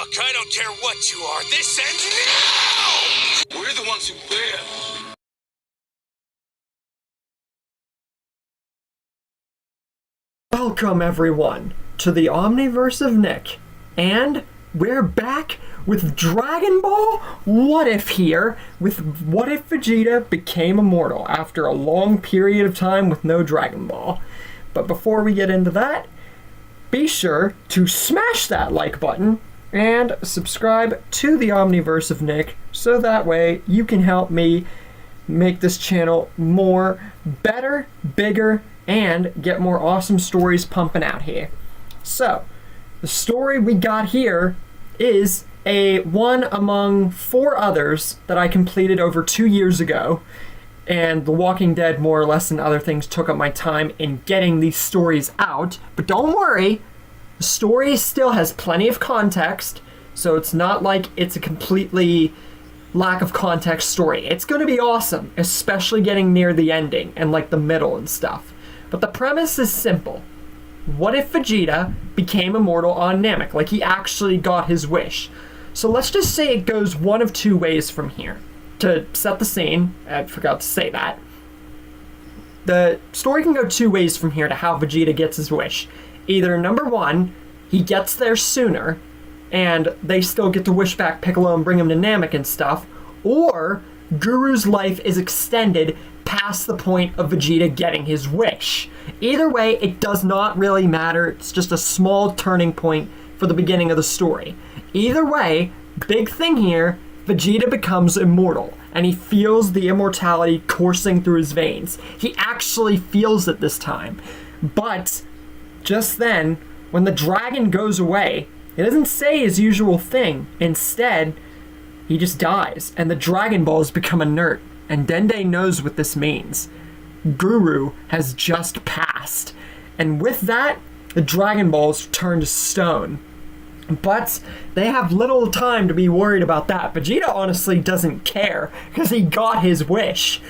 Look, I don't care what you are. This ends now! We're the ones who win. Welcome everyone to the Omniverse of Nick, and we're back with Dragon Ball What If here, with What If Vegeta became immortal after a long period of time with no Dragon Ball. But before we get into that, be sure to smash that like button and subscribe to the Omniverse of Nick so that way you can help me make this channel better, bigger, and get more awesome stories pumping out here. So, the story we got here is one among 4 others that I completed over 2 years ago, and The Walking Dead, more or less, and other things took up my time in getting these stories out. But don't worry, the story still has plenty of context, so it's not like it's a completely lack of context story. It's going to be awesome, especially getting near the ending and like the middle and stuff. But the premise is simple. What if Vegeta became immortal on NAMEK? Like he actually got his wish. So let's just say it goes one of 2 ways from here. To set the scene, I forgot to say that. The story can go 2 ways from here to how Vegeta gets his wish. Either number 1, he gets there sooner, and they still get to wish back Piccolo and bring him to Namek and stuff, or Guru's life is extended past the point of Vegeta getting his wish. Either way, it does not really matter. It's just a small turning point for the beginning of the story. Either way, big thing here, Vegeta becomes immortal, and he feels the immortality coursing through his veins. He actually feels it this time. But just then, when the dragon goes away, he doesn't say his usual thing. Instead, he just dies, and the Dragon Balls become inert. And Dende knows what this means. Guru has just passed. And with that, the Dragon Balls turn to stone. But they have little time to be worried about that. Vegeta honestly doesn't care, because he got his wish.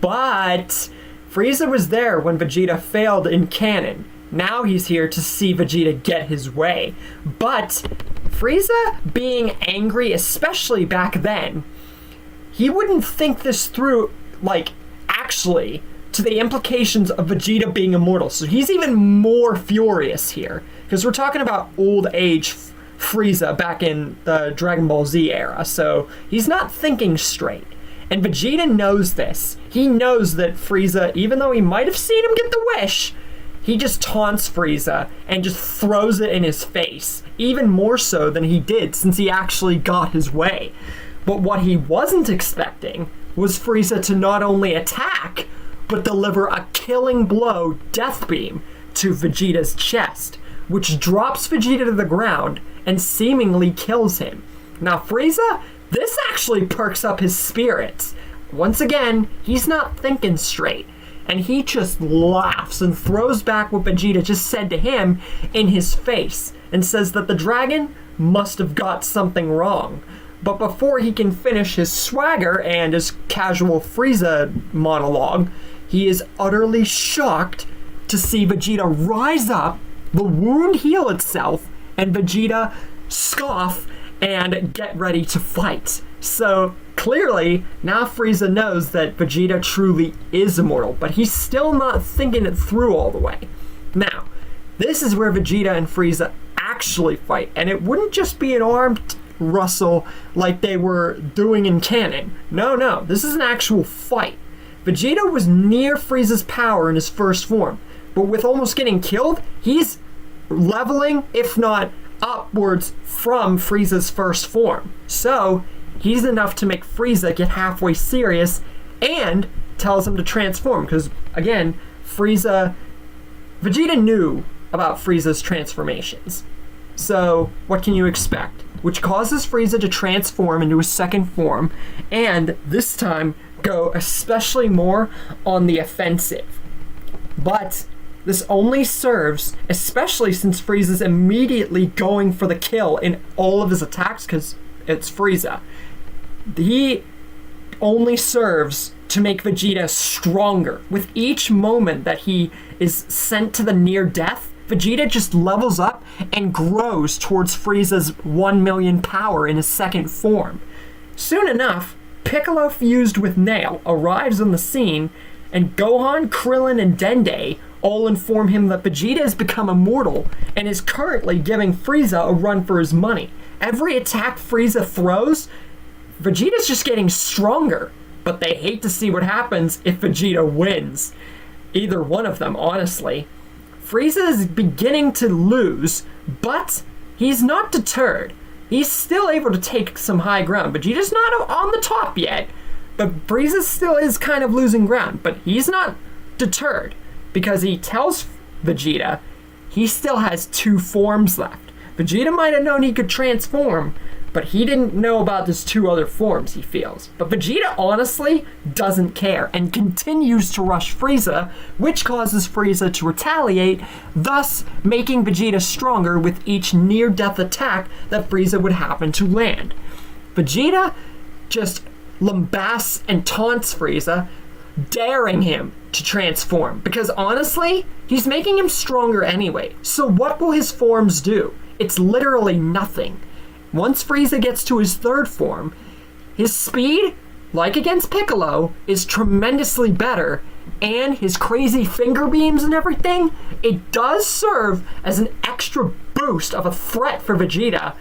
But Frieza was there when Vegeta failed in canon. Now he's here to see Vegeta get his way. But Frieza being angry, especially back then, he wouldn't think this through, like, actually, to the implications of Vegeta being immortal. So he's even more furious here, because we're talking about old age Frieza back in the Dragon Ball Z era. So he's not thinking straight. And Vegeta knows this. He knows that Frieza, even though he might have seen him get the wish, he just taunts Frieza and just throws it in his face, even more so than he did since he actually got his way. But what he wasn't expecting was Frieza to not only attack, but deliver a killing blow, Death Beam, to Vegeta's chest, which drops Vegeta to the ground and seemingly kills him. Now Frieza, this actually perks up his spirits. Once again, he's not thinking straight, and he just laughs and throws back what Vegeta just said to him in his face, and says that the dragon must have got something wrong. But before he can finish his swagger and his casual Frieza monologue, he is utterly shocked to see Vegeta rise up, the wound heal itself, and Vegeta scoff and get ready to fight. So clearly, now Frieza knows that Vegeta truly is immortal, but he's still not thinking it through all the way. Now, this is where Vegeta and Frieza actually fight, and it wouldn't just be an armed wrestle like they were doing in canon. No, this is an actual fight. Vegeta was near Frieza's power in his first form, but with almost getting killed, he's leveling, if not upwards, from Frieza's first form. So he's enough to make Frieza get halfway serious and tells him to transform, because again, Vegeta knew about Frieza's transformations. So what can you expect? Which causes Frieza to transform into his second form, and this time go especially more on the offensive. But this only serves, especially since Frieza's immediately going for the kill in all of his attacks, because it's Frieza. He only serves to make Vegeta stronger. With each moment that he is sent to the near death, Vegeta just levels up and grows towards Frieza's 1 million power in his second form. Soon enough, Piccolo fused with Nail arrives on the scene, and Gohan, Krillin, and Dende all inform him that Vegeta has become immortal and is currently giving Frieza a run for his money. Every attack Frieza throws, Vegeta's just getting stronger, but they hate to see what happens if Vegeta wins. Either one of them, honestly. Frieza is beginning to lose, but he's not deterred. He's still able to take some high ground. Vegeta's not on the top yet, but Frieza still is kind of losing ground. But he's not deterred, because he tells Vegeta he still has 2 forms left. Vegeta might have known he could transform, but he didn't know about his 2 other forms, he feels. But Vegeta honestly doesn't care and continues to rush Frieza, which causes Frieza to retaliate, thus making Vegeta stronger with each near-death attack that Frieza would happen to land. Vegeta just lambasts and taunts Frieza, daring him to transform, because honestly, he's making him stronger anyway. So what will his forms do? It's literally nothing. Once Frieza gets to his 3rd form, his speed, like against Piccolo, is tremendously better, and his crazy finger beams and everything, it does serve as an extra boost of a threat for Vegeta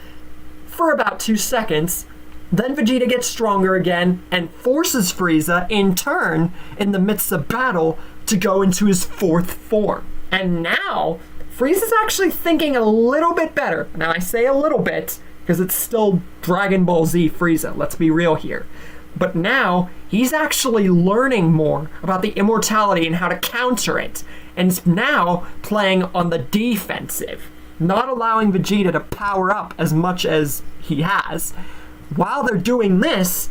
for about 2 seconds. Then Vegeta gets stronger again and forces Frieza, in turn, in the midst of battle, to go into his 4th form. And now, Frieza's actually thinking a little bit better. Now I say a little bit, because it's still Dragon Ball Z Frieza, let's be real here. But now, he's actually learning more about the immortality and how to counter it, and is now playing on the defensive, not allowing Vegeta to power up as much as he has. While they're doing this,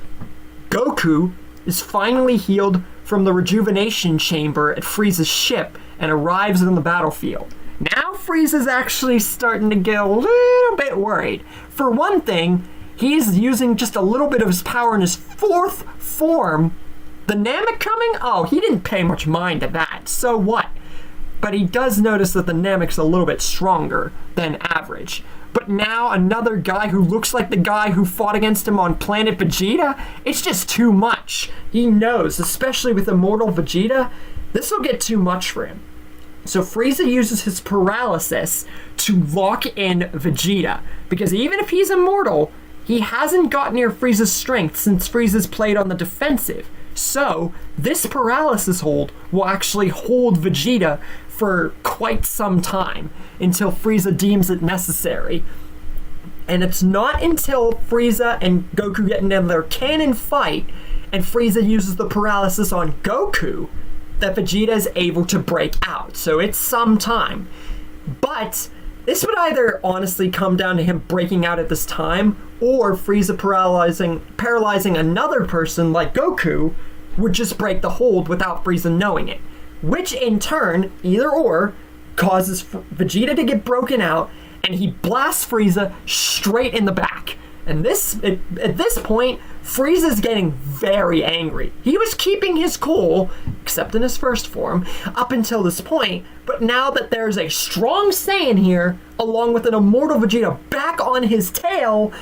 Goku is finally healed from the rejuvenation chamber at Frieza's ship and arrives on the battlefield. Now Frieza's actually starting to get a little bit worried. For one thing, he's using just a little bit of his power in his 4th form. The NAMEK coming? Oh, he didn't pay much mind to that. So what? But he does notice that the NAMEK's a little bit stronger than average. But now another guy who looks like the guy who fought against him on Planet Vegeta, it's just too much. He knows, especially with Immortal Vegeta, this will get too much for him. So Frieza uses his paralysis to lock in Vegeta, because even if he's immortal, he hasn't got near Frieza's strength since Frieza's played on the defensive. So this paralysis hold will actually hold Vegeta for quite some time until Frieza deems it necessary. And it's not until Frieza and Goku get into their canon fight and Frieza uses the paralysis on Goku that Vegeta is able to break out. So it's some time. But this would either honestly come down to him breaking out at this time, or Frieza paralyzing another person like Goku would just break the hold without Frieza knowing it. Which in turn, either or, causes Vegeta to get broken out, and he blasts Frieza straight in the back. And at this point, Frieza's getting very angry. He was keeping his cool, except in his first form, up until this point, but now that there's a strong Saiyan here, along with an immortal Vegeta back on his tail,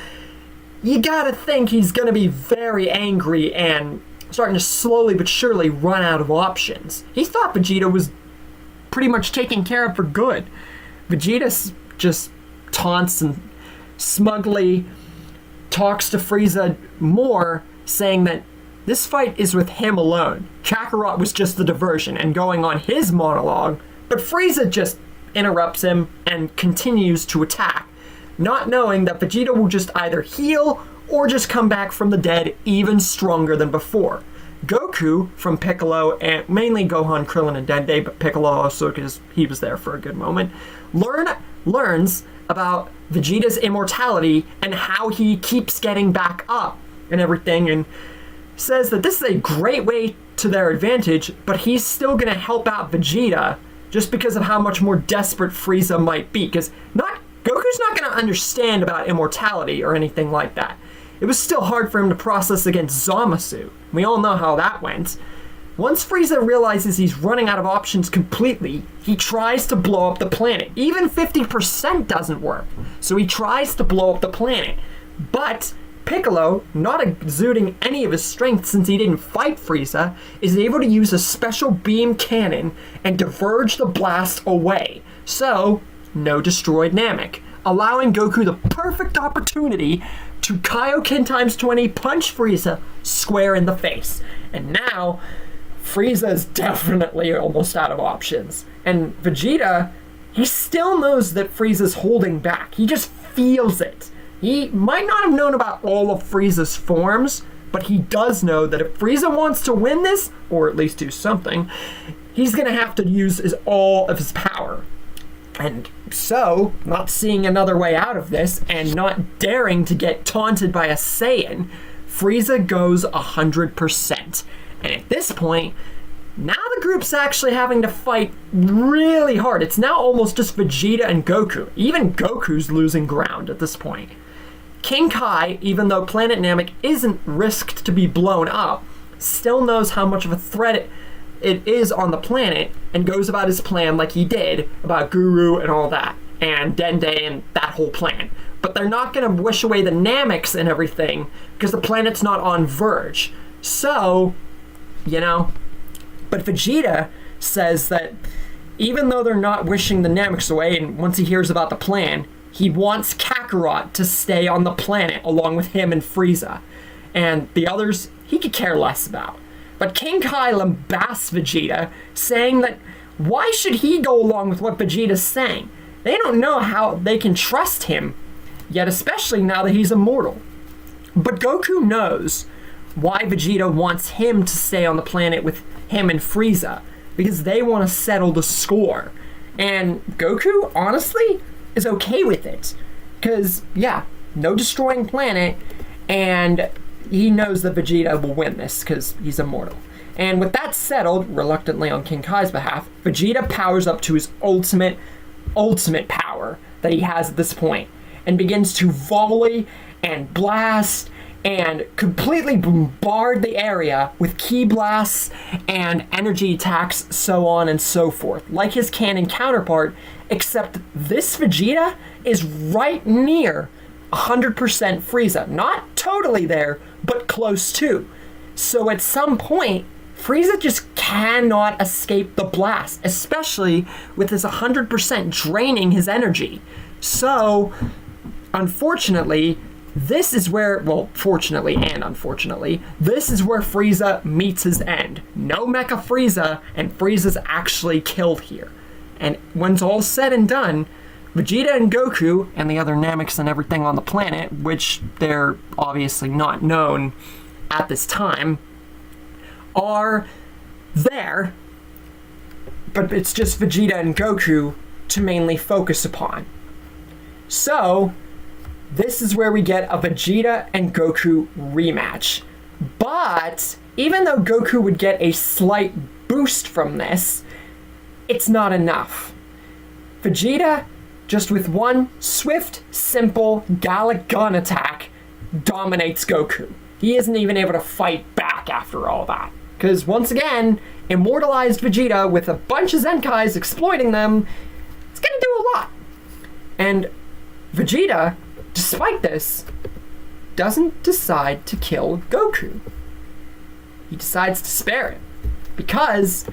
you gotta think he's gonna be very angry and starting to slowly but surely run out of options. He thought Vegeta was pretty much taken care of for good. Vegeta just taunts and smugly talks to Frieza more, saying that this fight is with him alone. Kakarot was just the diversion and going on his monologue, but Frieza just interrupts him and continues to attack, not knowing that Vegeta will just either heal or just come back from the dead even stronger than before. Goku from Piccolo, and mainly Gohan, Krillin, and Dende, but Piccolo also because he was there for a good moment, learns about Vegeta's immortality and how he keeps getting back up and everything, and says that this is a great way to their advantage, but he's still going to help out Vegeta just because of how much more desperate Frieza might be, because Goku's not going to understand about immortality or anything like that. It was still hard for him to process against Zamasu. We all know how that went. Once Frieza realizes he's running out of options completely, he tries to blow up the planet. Even 50% doesn't work, so he tries to blow up the planet. But Piccolo, not exuding any of his strength since he didn't fight Frieza, is able to use a special beam cannon and diverge the blast away. So, no destroyed Namek, allowing Goku the perfect opportunity to Kaioken times 20 punch Frieza square in the face. And now, Frieza is definitely almost out of options. And Vegeta, he still knows that Frieza's holding back. He just feels it. He might not have known about all of Frieza's forms, but he does know that if Frieza wants to win this, or at least do something, he's gonna have to use all of his power. And so, not seeing another way out of this, and not daring to get taunted by a Saiyan, Frieza goes 100%. And at this point, now the group's actually having to fight really hard. It's now almost just Vegeta and Goku. Even Goku's losing ground at this point. King Kai, even though Planet Namek isn't risked to be blown up, still knows how much of a threat it is on the planet and goes about his plan like he did about Guru and all that, and Dende and that whole plan. But they're not going to wish away the Nameks and everything because the planet's not on verge. So, but Vegeta says that even though they're not wishing the Nameks away, and once he hears about the plan, he wants Kakarot to stay on the planet along with him and Frieza. And the others, he could care less about. But King Kai lambasts Vegeta, saying that why should he go along with what Vegeta's saying? They don't know how they can trust him, yet especially now that he's immortal. But Goku knows why Vegeta wants him to stay on the planet with him and Frieza, because they want to settle the score. And Goku, honestly, is okay with it. Because, no destroying planet, and he knows that Vegeta will win this because he's immortal. And with that settled, reluctantly on King Kai's behalf, Vegeta powers up to his ultimate power that he has at this point, and begins to volley and blast and completely bombard the area with ki blasts and energy attacks, so on and so forth, like his canon counterpart, except this Vegeta is right near 100% Frieza. Not totally there, but close to. So at some point, Frieza just cannot escape the blast, especially with his 100% draining his energy. So, unfortunately, this is where, fortunately and unfortunately, this is where Frieza meets his end. No Mecha Frieza, and Frieza's actually killed here. And when it's all said and done, Vegeta and Goku, and the other Nameks and everything on the planet, which they're obviously not known at this time, are there, but it's just Vegeta and Goku to mainly focus upon. So, this is where we get a Vegeta and Goku rematch. But, even though Goku would get a slight boost from this, it's not enough. Vegeta, just with one swift, simple Gallic Gun attack, dominates Goku. He isn't even able to fight back after all that. Because once again, immortalized Vegeta with a bunch of Zenkais exploiting them, it's gonna do a lot. And Vegeta, despite this, doesn't decide to kill Goku. He decides to spare it. Because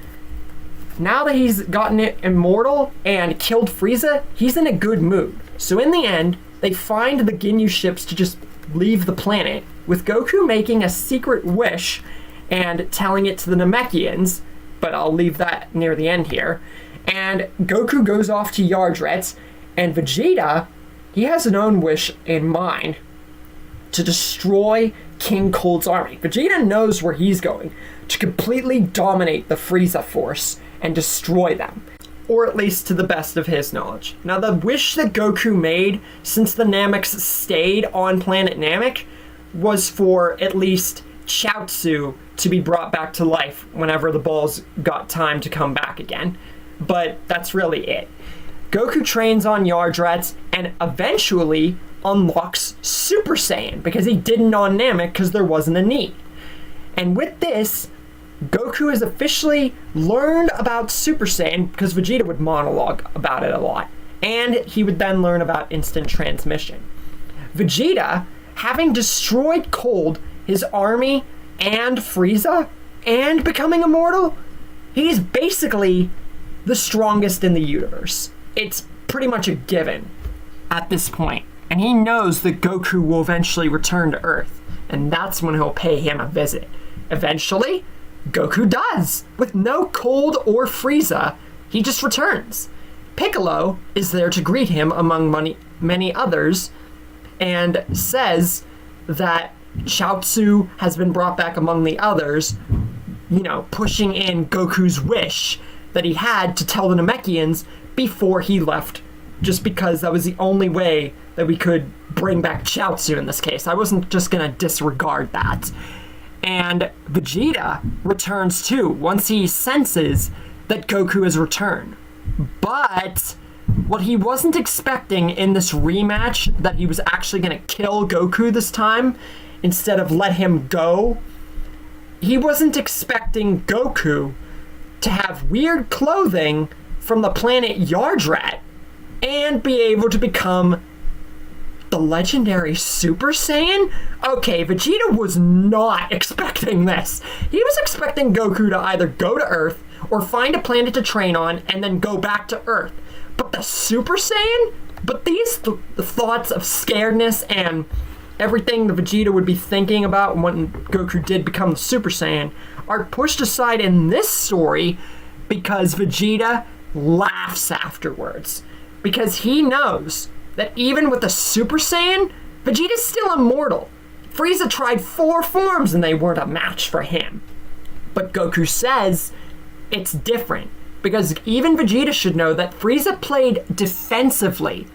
now that he's gotten it immortal and killed Frieza, he's in a good mood. So in the end, they find the Ginyu ships to just leave the planet, with Goku making a secret wish and telling it to the Namekians, but I'll leave that near the end here. And Goku goes off to Yardret, and Vegeta, he has an own wish in mind to destroy King Cold's army. Vegeta knows where he's going, to completely dominate the Frieza force and destroy them. Or at least to the best of his knowledge. Now, the wish that Goku made, since the Nameks stayed on planet Namek, was for at least Chaozu to be brought back to life whenever the balls got time to come back again. But that's really it. Goku trains on Yardrat and eventually unlocks Super Saiyan, because he didn't on Namek because there wasn't a need. And with this, Goku has officially learned about Super Saiyan, because Vegeta would monologue about it a lot, and he would then learn about instant transmission. Vegeta, having destroyed Cold, his army, and Frieza, and becoming immortal, he's basically the strongest in the universe. It's pretty much a given at this point. And he knows that Goku will eventually return to Earth, and that's when he'll pay him a visit. Eventually, Goku does. With no Cold or Frieza, he just returns. Piccolo is there to greet him among many others, and says that Chaozu has been brought back among the others, pushing in Goku's wish that he had to tell the Namekians before he left, just because that was the only way that we could bring back Chaozu in this case. I wasn't just gonna disregard that. And Vegeta returns too, once he senses that Goku has returned. But what he wasn't expecting in this rematch, that he was actually gonna kill Goku this time, instead of let him go, he wasn't expecting Goku to have weird clothing from the planet Yardrat and be able to become the legendary Super Saiyan? Okay, Vegeta was not expecting this. He was expecting Goku to either go to Earth or find a planet to train on and then go back to Earth. But the Super Saiyan? But these thoughts of scaredness and everything the Vegeta would be thinking about when Goku did become the Super Saiyan are pushed aside in this story because Vegeta laughs afterwards. Because he knows that even with the Super Saiyan, Vegeta's still immortal. Frieza tried 4 forms and they weren't a match for him. But Goku says it's different, because even Vegeta should know that Frieza played defensively,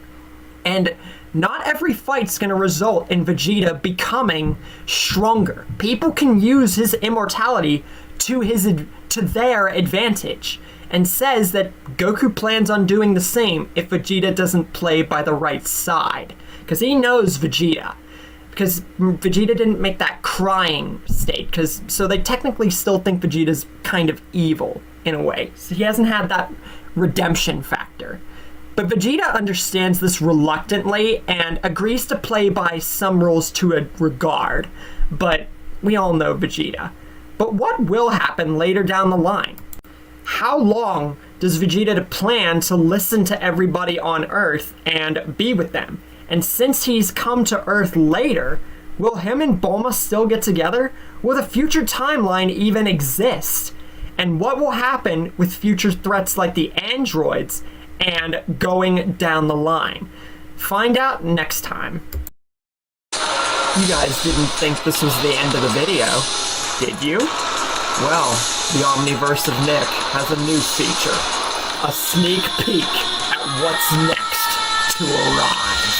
and not every fight's gonna result in Vegeta becoming stronger. People can use his immortality to their advantage, and says that Goku plans on doing the same if Vegeta doesn't play by the right side. Because he knows Vegeta. Because Vegeta didn't make that crying state, so they technically still think Vegeta's kind of evil, in a way. So he hasn't had that redemption factor. But Vegeta understands this reluctantly and agrees to play by some rules to a regard. But we all know Vegeta. But what will happen later down the line? How long does Vegeta plan to listen to everybody on Earth and be with them? And since he's come to Earth later, will him and Bulma still get together? Will the future timeline even exist? And what will happen with future threats like the androids and going down the line? Find out next time. You guys didn't think this was the end of the video, did you? Well, the Omniverse of Nick has a new feature. A sneak peek at what's next to arrive.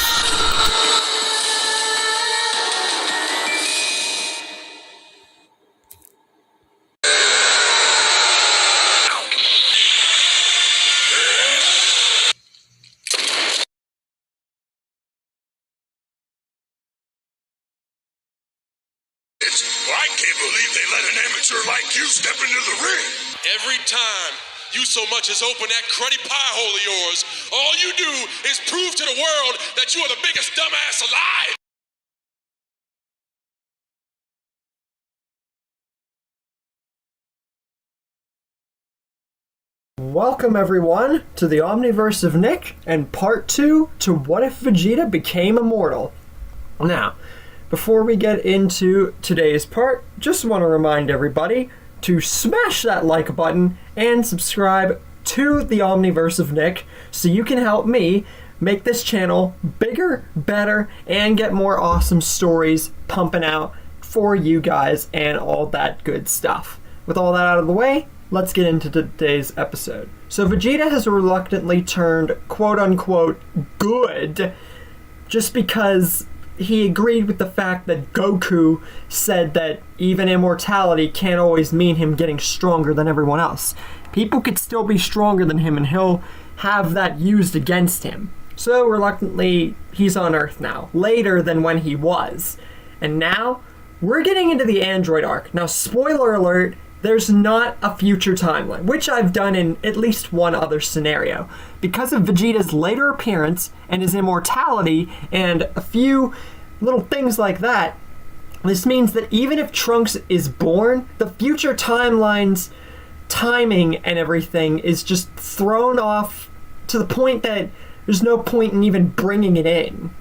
I can't believe they let an amateur like you step into the ring. Every time you so much as open that cruddy pie hole of yours, all you do is prove to the world that you are the biggest dumbass alive. Welcome everyone to the Omniverse of Nick and part 2 to What If Vegeta Became Immortal. Now, before we get into today's part, just want to remind everybody to smash that like button and subscribe to the Omniverse of Nick so you can help me make this channel bigger, better, and get more awesome stories pumping out for you guys and all that good stuff. With all that out of the way, let's get into today's episode. So Vegeta has reluctantly turned quote-unquote good just because he agreed with the fact that Goku said that even immortality can't always mean him getting stronger than everyone else. People could still be stronger than him and he'll have that used against him. So reluctantly, he's on Earth now, later than when he was. And now, we're getting into the android arc. Now, spoiler alert, there's not a future timeline, which I've done in at least one other scenario. Because of Vegeta's later appearance and his immortality and a few little things like that, this means that even if Trunks is born, the future timeline's timing and everything is just thrown off to the point that there's no point in even bringing it in.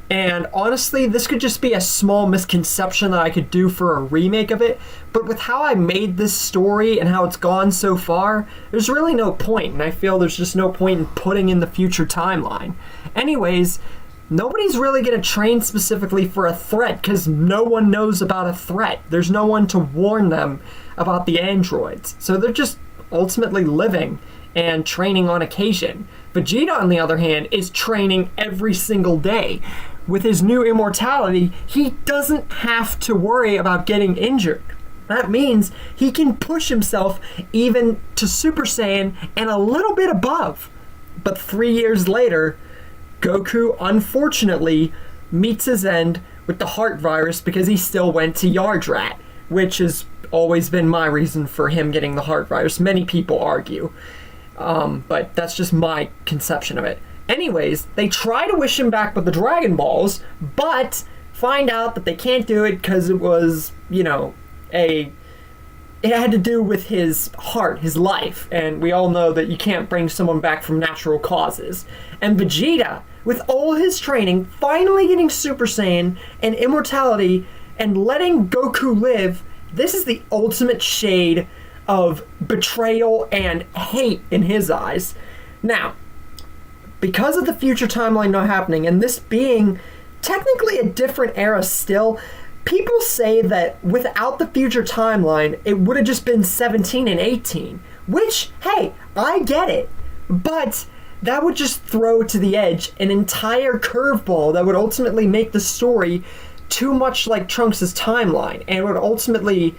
And honestly, this could just be a small misconception that I could do for a remake of it, but with how I made this story and how it's gone so far, there's really no point, and I feel there's just no point in putting in the future timeline. Anyways, nobody's really going to train specifically for a threat because no one knows about a threat. There's no one to warn them about the androids, so they're just ultimately living and training on occasion. Vegeta, on the other hand, is training every single day. With his new immortality, he doesn't have to worry about getting injured. That means he can push himself even to Super Saiyan and a little bit above. But 3 years later, Goku unfortunately meets his end with the heart virus because he still went to Yardrat, which has always been my reason for him getting the heart virus. Many people argue. But that's just my conception of it. Anyways, they try to wish him back with the Dragon Balls, but find out that they can't do it because it was, it had to do with his heart, his life, and we all know that you can't bring someone back from natural causes. And Vegeta, with all his training, finally getting Super Saiyan and immortality and letting Goku live, this is the ultimate shade of betrayal and hate in his eyes. Now, because of the future timeline not happening, and this being technically a different era still, people say that without the future timeline, it would have just been 17 and 18. Which, hey, I get it. But that would just throw to the edge an entire curveball that would ultimately make the story too much like Trunks' timeline, and would ultimately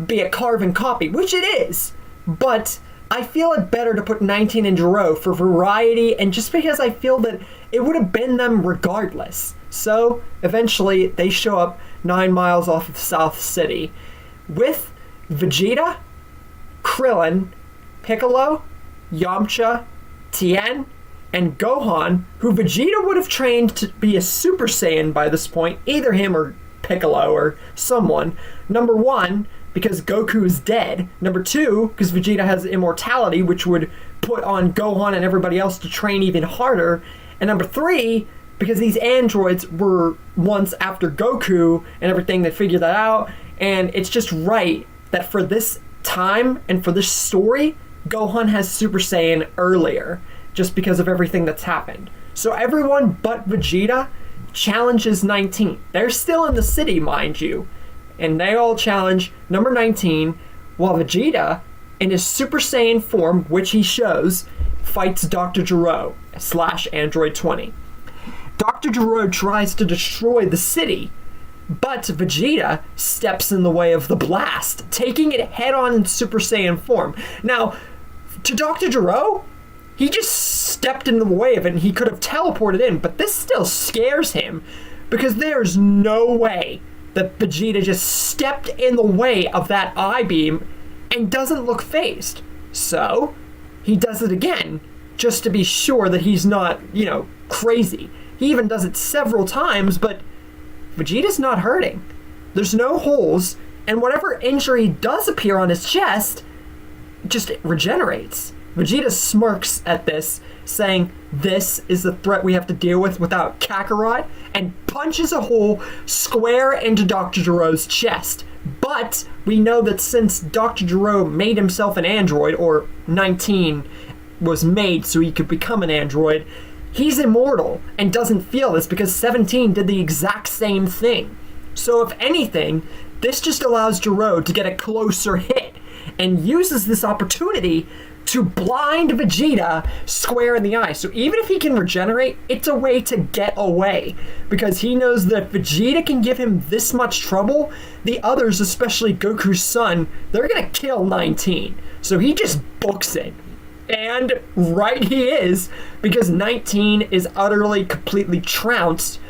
be a carbon copy, which it is. But I feel it better to put 19 and Gero for variety, and just because I feel that it would have been them regardless. So, eventually, they show up 9 miles off of South City with Vegeta, Krillin, Piccolo, Yamcha, Tien, and Gohan, who Vegeta would have trained to be a Super Saiyan by this point, either him or Piccolo or someone. Number 1, because Goku is dead. Number 2, because Vegeta has immortality, which would put on Gohan and everybody else to train even harder. And number 3, because these androids were once after Goku and everything, they figured that out. And it's just right that for this time and for this story, Gohan has Super Saiyan earlier, just because of everything that's happened. So everyone but Vegeta challenges 19. They're still in the city, mind you. And they all challenge number 19, while Vegeta, in his Super Saiyan form, which he shows, fights Dr. Gero / Android 20. Dr. Gero tries to destroy the city, but Vegeta steps in the way of the blast, taking it head-on in Super Saiyan form. Now, to Dr. Gero, he just stepped in the way of it and he could have teleported in, but this still scares him, because there's no way that Vegeta just stepped in the way of that I-beam and doesn't look phased. So, he does it again, just to be sure that he's not, crazy. He even does it several times, but Vegeta's not hurting. There's no holes, and whatever injury does appear on his chest just regenerates. Vegeta smirks at this, saying, "This is the threat we have to deal with without Kakarot," and punches a hole square into Dr. Gero's chest. But we know that since Dr. Gero made himself an android, or 19 was made so he could become an android, he's immortal and doesn't feel this because 17 did the exact same thing. So if anything, this just allows Gero to get a closer hit and uses this opportunity to blind Vegeta square in the eye. So even if he can regenerate, it's a way to get away, because he knows that if Vegeta can give him this much trouble, the others, especially Goku's son, they're gonna kill 19. So he just books it. And right he is, because 19 is utterly, completely trounced.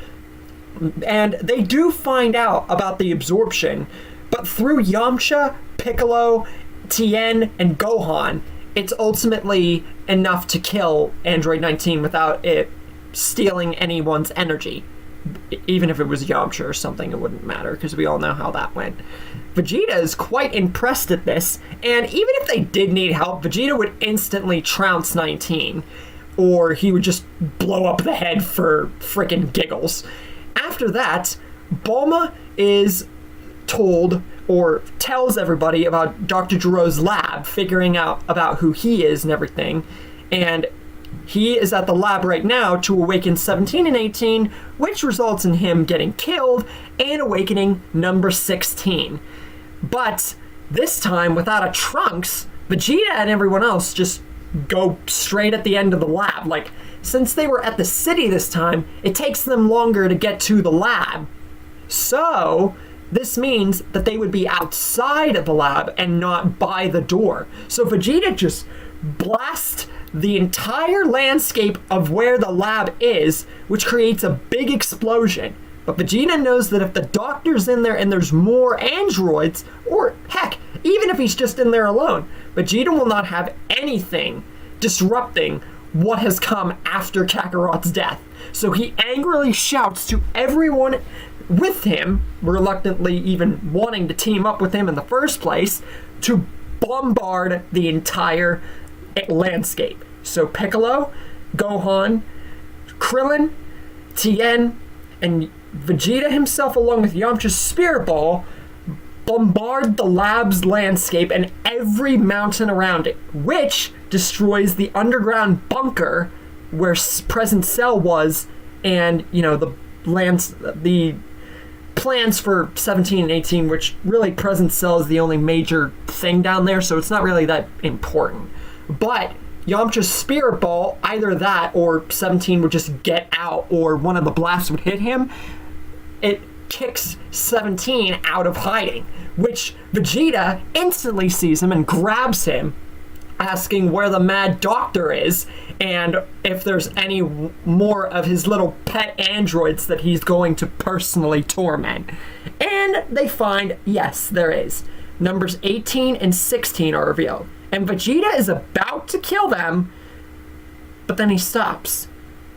And they do find out about the absorption, but through Yamcha, Piccolo, Tien, and Gohan, it's ultimately enough to kill Android 19 without it stealing anyone's energy. Even if it was Yamcha or something, it wouldn't matter, because we all know how that went. Vegeta is quite impressed at this, and even if they did need help, Vegeta would instantly trounce 19, or he would just blow up the head for frickin' giggles. After that, Bulma is told or tells everybody about Dr. Gero's lab, figuring out about who he is and everything, and he is at the lab right now to awaken 17 and 18, which results in him getting killed and awakening number 16. But this time, without a Trunks, Vegeta and everyone else just go straight at the end of the lab. Like, since they were at the city this time, it takes them longer to get to the lab. So this means that they would be outside of the lab and not by the door. So Vegeta just blasts the entire landscape of where the lab is, which creates a big explosion. But Vegeta knows that if the doctor's in there and there's more androids, or heck, even if he's just in there alone, Vegeta will not have anything disrupting what has come after Kakarot's death. So he angrily shouts to everyone with him, reluctantly even wanting to team up with him in the first place, to bombard the entire landscape. So Piccolo, Gohan, Krillin, Tien, and Vegeta himself, along with Yamcha's Spirit Ball, bombard the lab's landscape and every mountain around it, which destroys the underground bunker where Present Cell was, and the plans for 17 and 18, which really Present Cell is the only major thing down there, so it's not really that important. But Yamcha's Spirit Ball, either that or 17 would just get out, or one of the blasts would hit him. It kicks 17 out of hiding, which Vegeta instantly sees him and grabs him, asking where the Mad Doctor is and if there's any more of his little pet androids that he's going to personally torment. And they find, yes, there is. Numbers 18 and 16 are revealed. And Vegeta is about to kill them, but then he stops.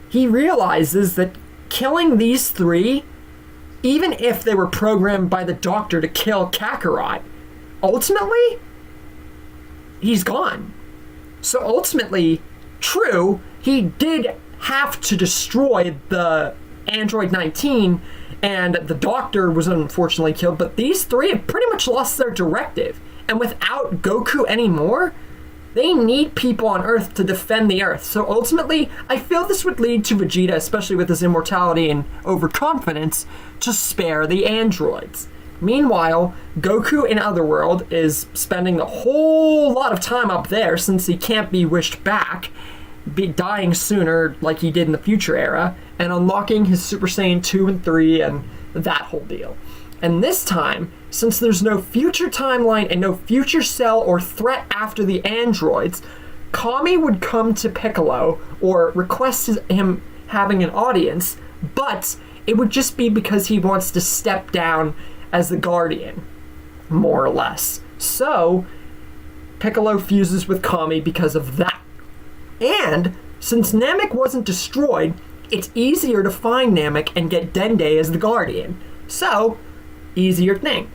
He realizes that killing these three, even if they were programmed by the Doctor to kill Kakarot, ultimately, he's gone. So ultimately, true, he did have to destroy the Android 19, and the Doctor was unfortunately killed, but these three have pretty much lost their directive. And without Goku anymore, they need people on Earth to defend the Earth. So ultimately, I feel this would lead to Vegeta, especially with his immortality and overconfidence, to spare the androids. Meanwhile, Goku in Otherworld is spending a whole lot of time up there since he can't be wished back, be dying sooner like he did in the Future Era, and unlocking his Super Saiyan 2 and 3 and that whole deal. And this time, since there's no future timeline and no future cell or threat after the androids, Kami would come to Piccolo or request him having an audience, but it would just be because he wants to step down as the Guardian, more or less. So, Piccolo fuses with Kami because of that. And, since Namek wasn't destroyed, it's easier to find Namek and get Dende as the Guardian. So, easier thing.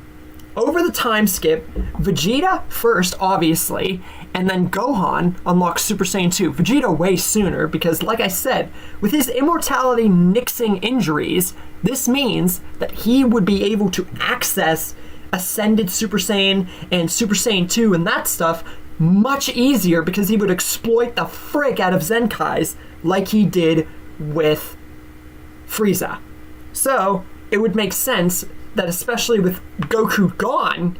Over the time skip, Vegeta first, obviously, and then Gohan unlocks Super Saiyan 2. Vegeta way sooner, because like I said, with his immortality nixing injuries, this means that he would be able to access Ascended Super Saiyan and Super Saiyan 2 and that stuff much easier, because he would exploit the frick out of Zenkais like he did with Frieza. So, it would make sense that, especially with Goku gone,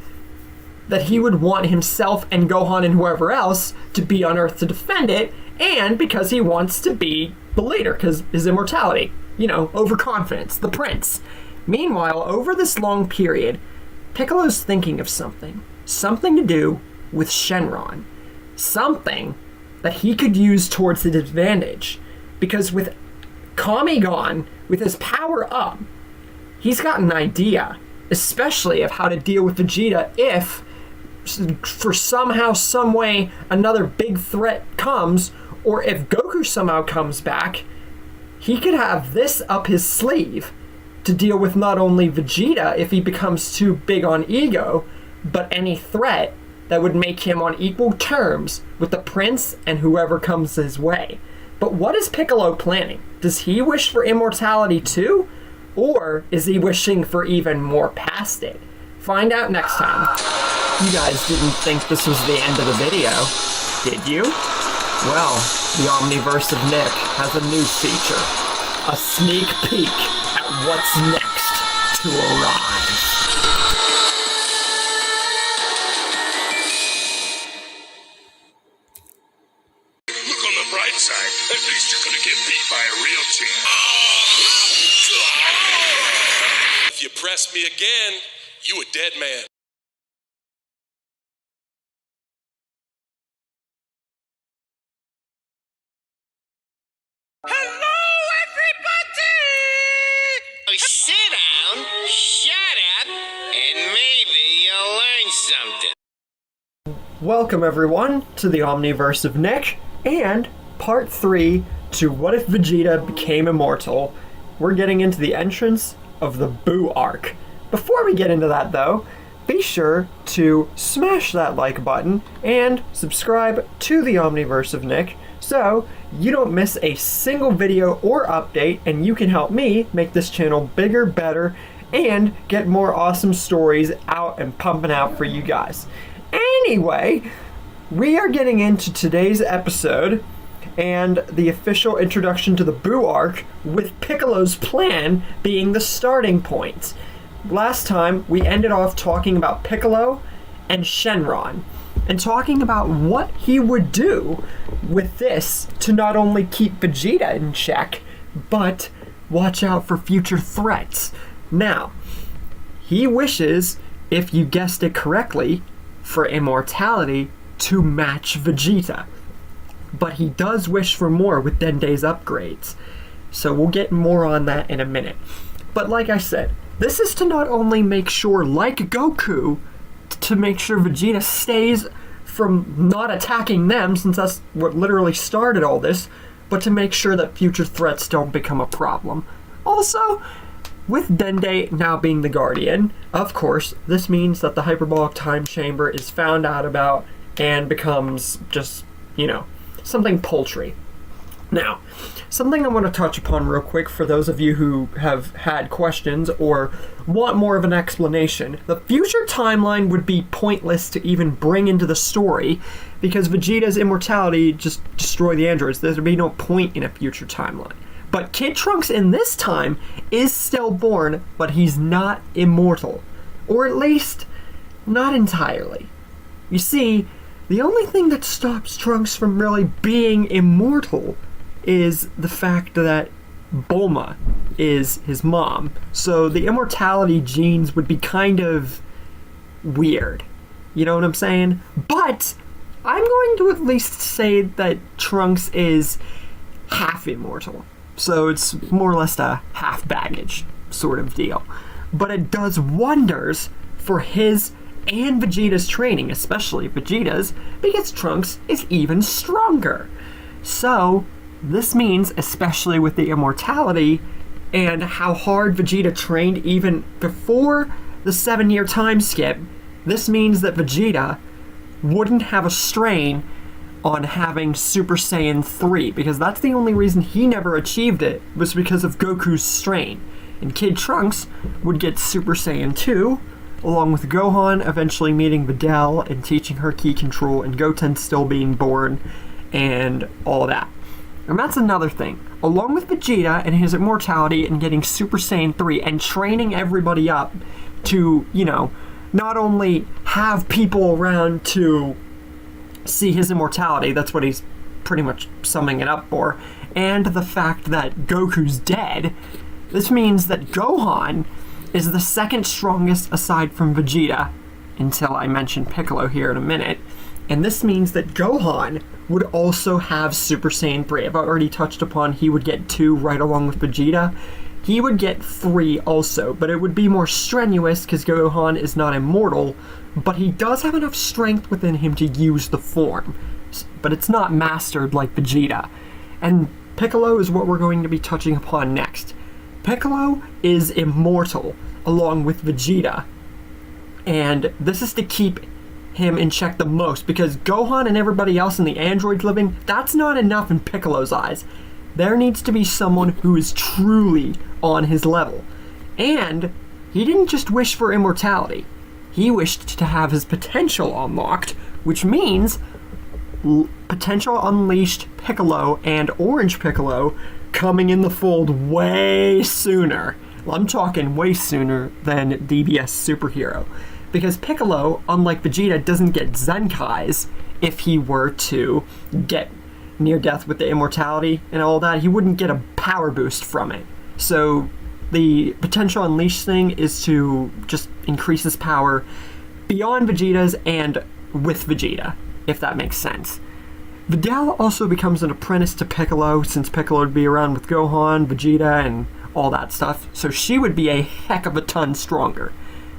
that he would want himself and Gohan and whoever else to be on Earth to defend it, and because he wants to be the leader, because his immortality, overconfidence, the prince. Meanwhile, over this long period, Piccolo's thinking of something to do with Shenron, something that he could use towards his advantage, because with Kami gone, with his power up, he's got an idea, especially of how to deal with Vegeta if for somehow, some way, another big threat comes, or if Goku somehow comes back, he could have this up his sleeve to deal with not only Vegeta if he becomes too big on ego, but any threat that would make him on equal terms with the Prince and whoever comes his way. But what is Piccolo planning? Does he wish for immortality too? Or is he wishing for even more past it? Find out next time. You guys didn't think this was the end of the video, did you? Well, the Omniverse of Nick has a new feature. A sneak peek at what's next to arrive. Look on the bright side. At least you're gonna get beat by a real team. If you press me again, you a dead man. Hello, everybody! Sit down, shut up, and maybe you'll learn something. Welcome everyone to the Omniverse of Nick, and part 3 to What If Vegeta Became Immortal. We're getting into the entrance of the Boo arc. Before we get into that though, be sure to smash that like button and subscribe to the Omniverse of Nick so you don't miss a single video or update, and you can help me make this channel bigger, better, and get more awesome stories out and pumping out for you guys. Anyway, we are getting into today's episode and the official introduction to the Boo arc, with Piccolo's plan being the starting point. Last time, we ended off talking about Piccolo and Shenron, and talking about what he would do with this to not only keep Vegeta in check, but watch out for future threats. Now, he wishes, if you guessed it correctly, for immortality to match Vegeta. But he does wish for more with Dende's upgrades. So we'll get more on that in a minute. But like I said, this is to not only make sure, like Goku, to make sure Vegeta stays from not attacking them, since that's what literally started all this, but to make sure that future threats don't become a problem. Also, with Dende now being the Guardian, of course, this means that the Hyperbolic Time Chamber is found out about and becomes just, something paltry. Now, something I want to touch upon real quick for those of you who have had questions or want more of an explanation. The future timeline would be pointless to even bring into the story because Vegeta's immortality just destroyed the androids. There'd be no point in a future timeline. But Kid Trunks in this time is still born, but he's not immortal. Or at least, not entirely. You see, the only thing that stops Trunks from really being immortal is the fact that Bulma is his mom. So the immortality genes would be kind of weird. You know what I'm saying? But I'm going to at least say that Trunks is half immortal. So it's more or less a half baggage sort of deal. But it does wonders for his and Vegeta's training, especially Vegeta's, because Trunks is even stronger. So this means, especially with the immortality and how hard Vegeta trained even before the 7-year time skip, this means that Vegeta wouldn't have a strain on having Super Saiyan 3, because that's the only reason he never achieved it, was because of Goku's strain. And Kid Trunks would get Super Saiyan 2, along with Gohan eventually meeting Videl and teaching her ki control, and Goten still being born, and all that. And that's another thing. Along with Vegeta and his immortality and getting Super Saiyan 3 and training everybody up to, not only have people around to see his immortality, that's what he's pretty much summing it up for, and the fact that Goku's dead, this means that Gohan is the second strongest aside from Vegeta, until I mention Piccolo here in a minute. And this means that Gohan would also have Super Saiyan 3. I've already touched upon he would get 2 right along with Vegeta. he would get 3 also, but it would be more strenuous because Gohan is not immortal, but he does have enough strength within him to use the form, but it's not mastered like Vegeta. And Piccolo is what we're going to be touching upon next. Piccolo is immortal, along with Vegeta, and this is to keep him in check the most, because Gohan and everybody else in the androids living, that's not enough in Piccolo's eyes. There needs to be someone who is truly on his level. And he didn't just wish for immortality. He wished to have his potential unlocked, which means potential unleashed Piccolo and Orange Piccolo coming in the fold way sooner. I'm talking way sooner than DBS Superhero. Because Piccolo, unlike Vegeta, doesn't get Zenkais if he were to get near death with the immortality and all that. He wouldn't get a power boost from it. So the potential unleashed thing is to just increase his power beyond Vegeta's and with Vegeta, if that makes sense. Videl also becomes an apprentice to Piccolo, since Piccolo would be around with Gohan, Vegeta, and all that stuff, so she would be a heck of a ton stronger.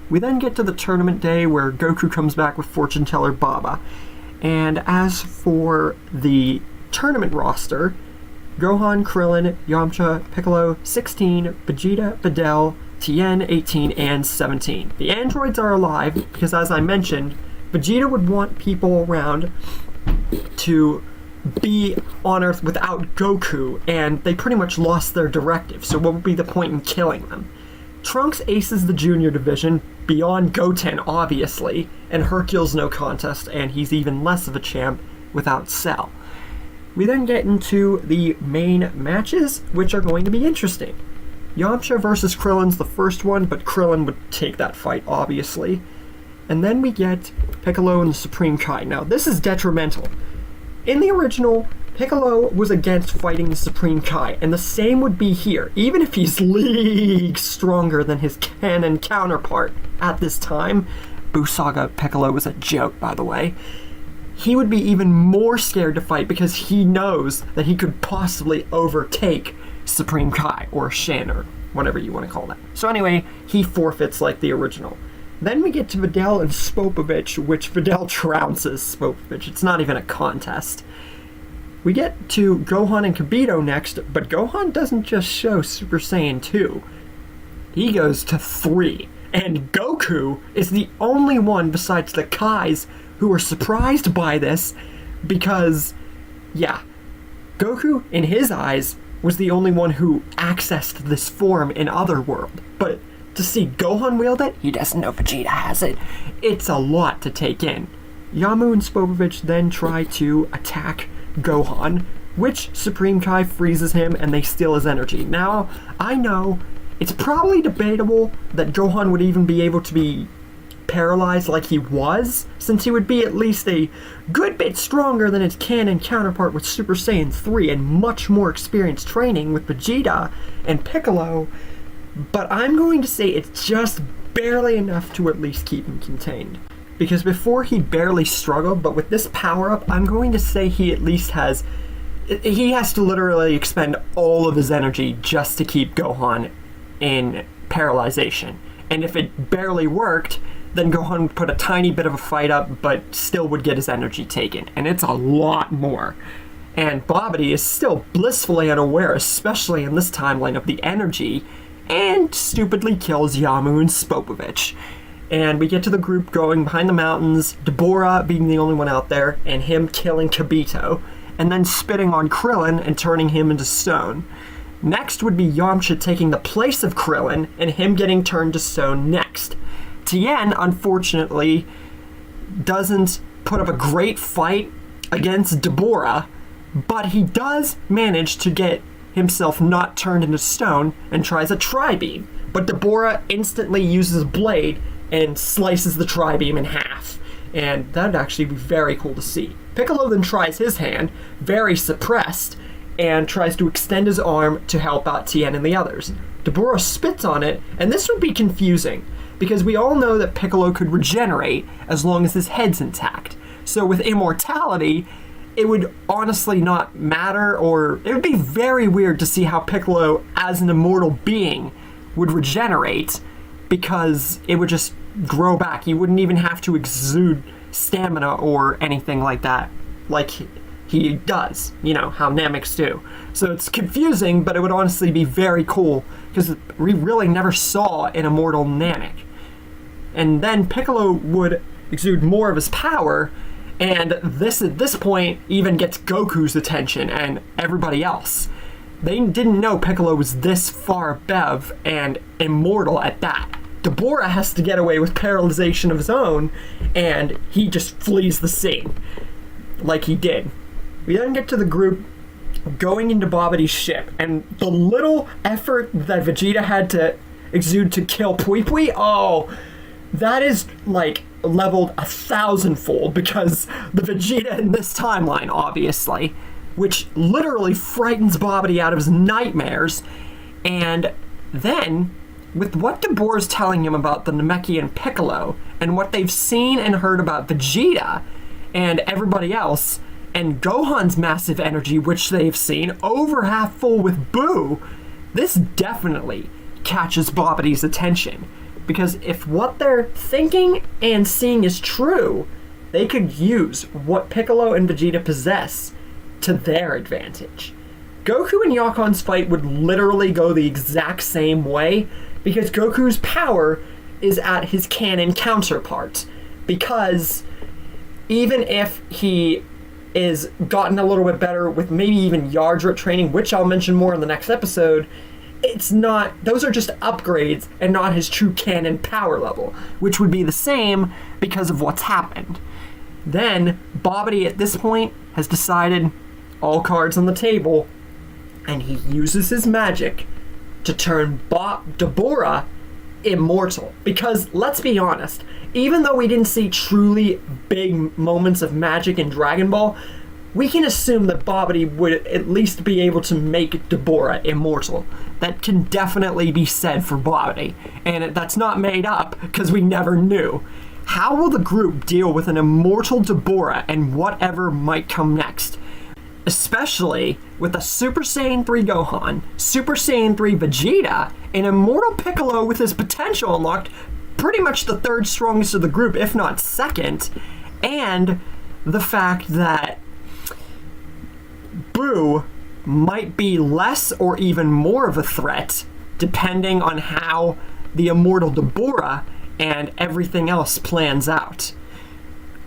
We then get to the tournament day where Goku comes back with fortune teller Baba. And as for the tournament roster, Gohan, Krillin, Yamcha, Piccolo, 16, Vegeta, Videl, Tien, 18, and 17. The androids are alive because, as I mentioned, Vegeta would want people around to be on Earth without Goku, and they pretty much lost their directive, so what would be the point in killing them? Trunks aces the junior division, beyond Goten obviously, and Hercule's no contest, and he's even less of a champ without Cell. We then get into the main matches, which are going to be interesting. Yamcha versus Krillin's the first one, but Krillin would take that fight, obviously. And then we get Piccolo and the Supreme Kai. Now, this is detrimental. In the original, Piccolo was against fighting the Supreme Kai, and the same would be here, even if he's leagues stronger than his canon counterpart at this time. Buu Saga Piccolo was a joke, by the way. He would be even more scared to fight because he knows that he could possibly overtake Supreme Kai, or Shin, or whatever you want to call that. So anyway, he forfeits like the original. Then we get to Videl and Spopovich, which Videl trounces Spopovich. It's not even a contest. We get to Gohan and Kibito next, but Gohan doesn't just show Super Saiyan 2. He goes to 3. And Goku is the only one besides the Kais who are surprised by this because, yeah, Goku, in his eyes, was the only one who accessed this form in Otherworld. But to see Gohan wield it, he doesn't know Vegeta has it. It's a lot to take in. Yamu and Spopovich then try to attack Gohan, which Supreme Kai freezes him and they steal his energy. Now, I know it's probably debatable that Gohan would even be able to be paralyzed like he was, since he would be at least a good bit stronger than his canon counterpart with Super Saiyan 3 and much more experienced training with Vegeta and Piccolo, but I'm going to say it's just barely enough to at least keep him contained. Because before he barely struggled, but with this power-up, I'm going to say he at least has... He has to literally expend all of his energy just to keep Gohan in paralyzation. And if it barely worked, then Gohan would put a tiny bit of a fight up, but still would get his energy taken. And it's a lot more. And Babidi is still blissfully unaware, especially in this timeline, of the energy, and stupidly kills Yamu and Spopovich. And we get to the group going behind the mountains, Deborah being the only one out there, and him killing Kibito, and then spitting on Krillin and turning him into stone. Next would be Yamcha taking the place of Krillin, and him getting turned to stone next. Tien, unfortunately, doesn't put up a great fight against Deborah, but he does manage to get himself not turned into stone and tries a tri-beam. But Deborah instantly uses a blade and slices the tri-beam in half. And that'd actually be very cool to see. Piccolo then tries his hand, very suppressed, and tries to extend his arm to help out Tien and the others. Deborah spits on it, and this would be confusing, because we all know that Piccolo could regenerate as long as his head's intact. So with immortality, it would honestly not matter, or it would be very weird to see how Piccolo, as an immortal being, would regenerate, because it would just grow back. You wouldn't even have to exude stamina or anything like that, like he does, how NAMEKs do. So it's confusing, but it would honestly be very cool, because we really never saw an immortal NAMEK. And then Piccolo would exude more of his power, and this at this point even gets Goku's attention and everybody else. They didn't know Piccolo was this far above and immortal at that. Dabura has to get away with paralyzation of his own, and he just flees the scene, like he did. We then get to the group going into Babidi's ship, and the little effort that Vegeta had to exude to kill Pui Pui, that is like leveled 1,000-fold, because the Vegeta in this timeline, obviously, which literally frightens Babidi out of his nightmares. And then, with what Dabura's telling him about the Namekian Piccolo, and what they've seen and heard about Vegeta and everybody else, and Gohan's massive energy, which they've seen, over half full with Boo, this definitely catches Babidi's attention. Because if what they're thinking and seeing is true, they could use what Piccolo and Vegeta possess to their advantage. Goku and Yakon's fight would literally go the exact same way, because Goku's power is at his canon counterpart. Because even if he is gotten a little bit better with maybe even Yardrat training, which I'll mention more in the next episode, it's not, those are just upgrades and not his true canon power level, which would be the same because of what's happened. Then Babidi at this point has decided all cards on the table, and he uses his magic to turn Dabura immortal. Because let's be honest, even though we didn't see truly big moments of magic in Dragon Ball, we can assume that Babidi would at least be able to make Dabura immortal. That can definitely be said for Babidi, and that's not made up because we never knew. How will the group deal with an immortal Dabura and whatever might come next? Especially with a Super Saiyan 3 Gohan, Super Saiyan 3 Vegeta, an immortal Piccolo with his potential unlocked, pretty much the third strongest of the group, if not second, and the fact that Boo might be less or even more of a threat, depending on how the immortal Dabura and everything else plans out.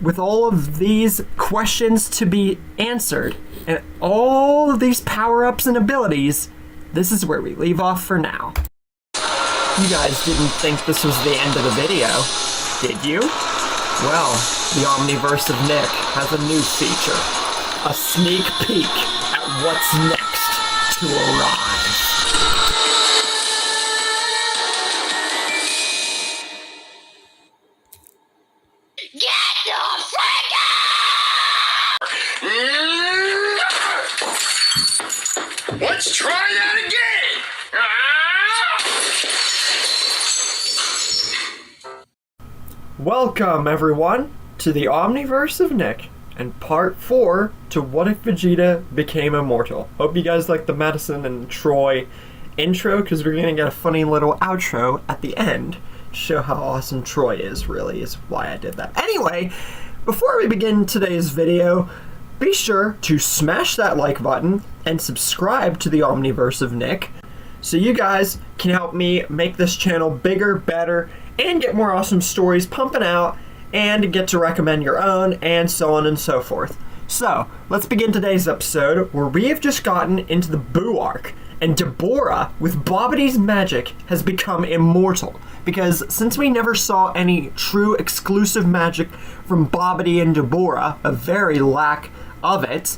With all of these questions to be answered, and all of these power-ups and abilities, this is where we leave off for now. You guys didn't think this was the end of the video, did you? Well, the Omniverse of Nick has a new feature. A sneak peek at what's next to arrive. Get the frick out! Let's try that again! Welcome, everyone, to the Omniverse of Nick, and part 4 to What If Vegeta Became Immortal. Hope you guys like the Madison and Troy intro, because we're gonna get a funny little outro at the end to show how awesome Troy is, really, is why I did that. Anyway, before we begin today's video, be sure to smash that like button and subscribe to the Omniverse of Nick, so you guys can help me make this channel bigger, better, and get more awesome stories pumping out, and get to recommend your own, and so on and so forth. So, let's begin today's episode, where we have just gotten into the Boo arc, and Dabura, with Babidi's magic, has become immortal. Because since we never saw any true exclusive magic from Babidi and Dabura, a very lack of it,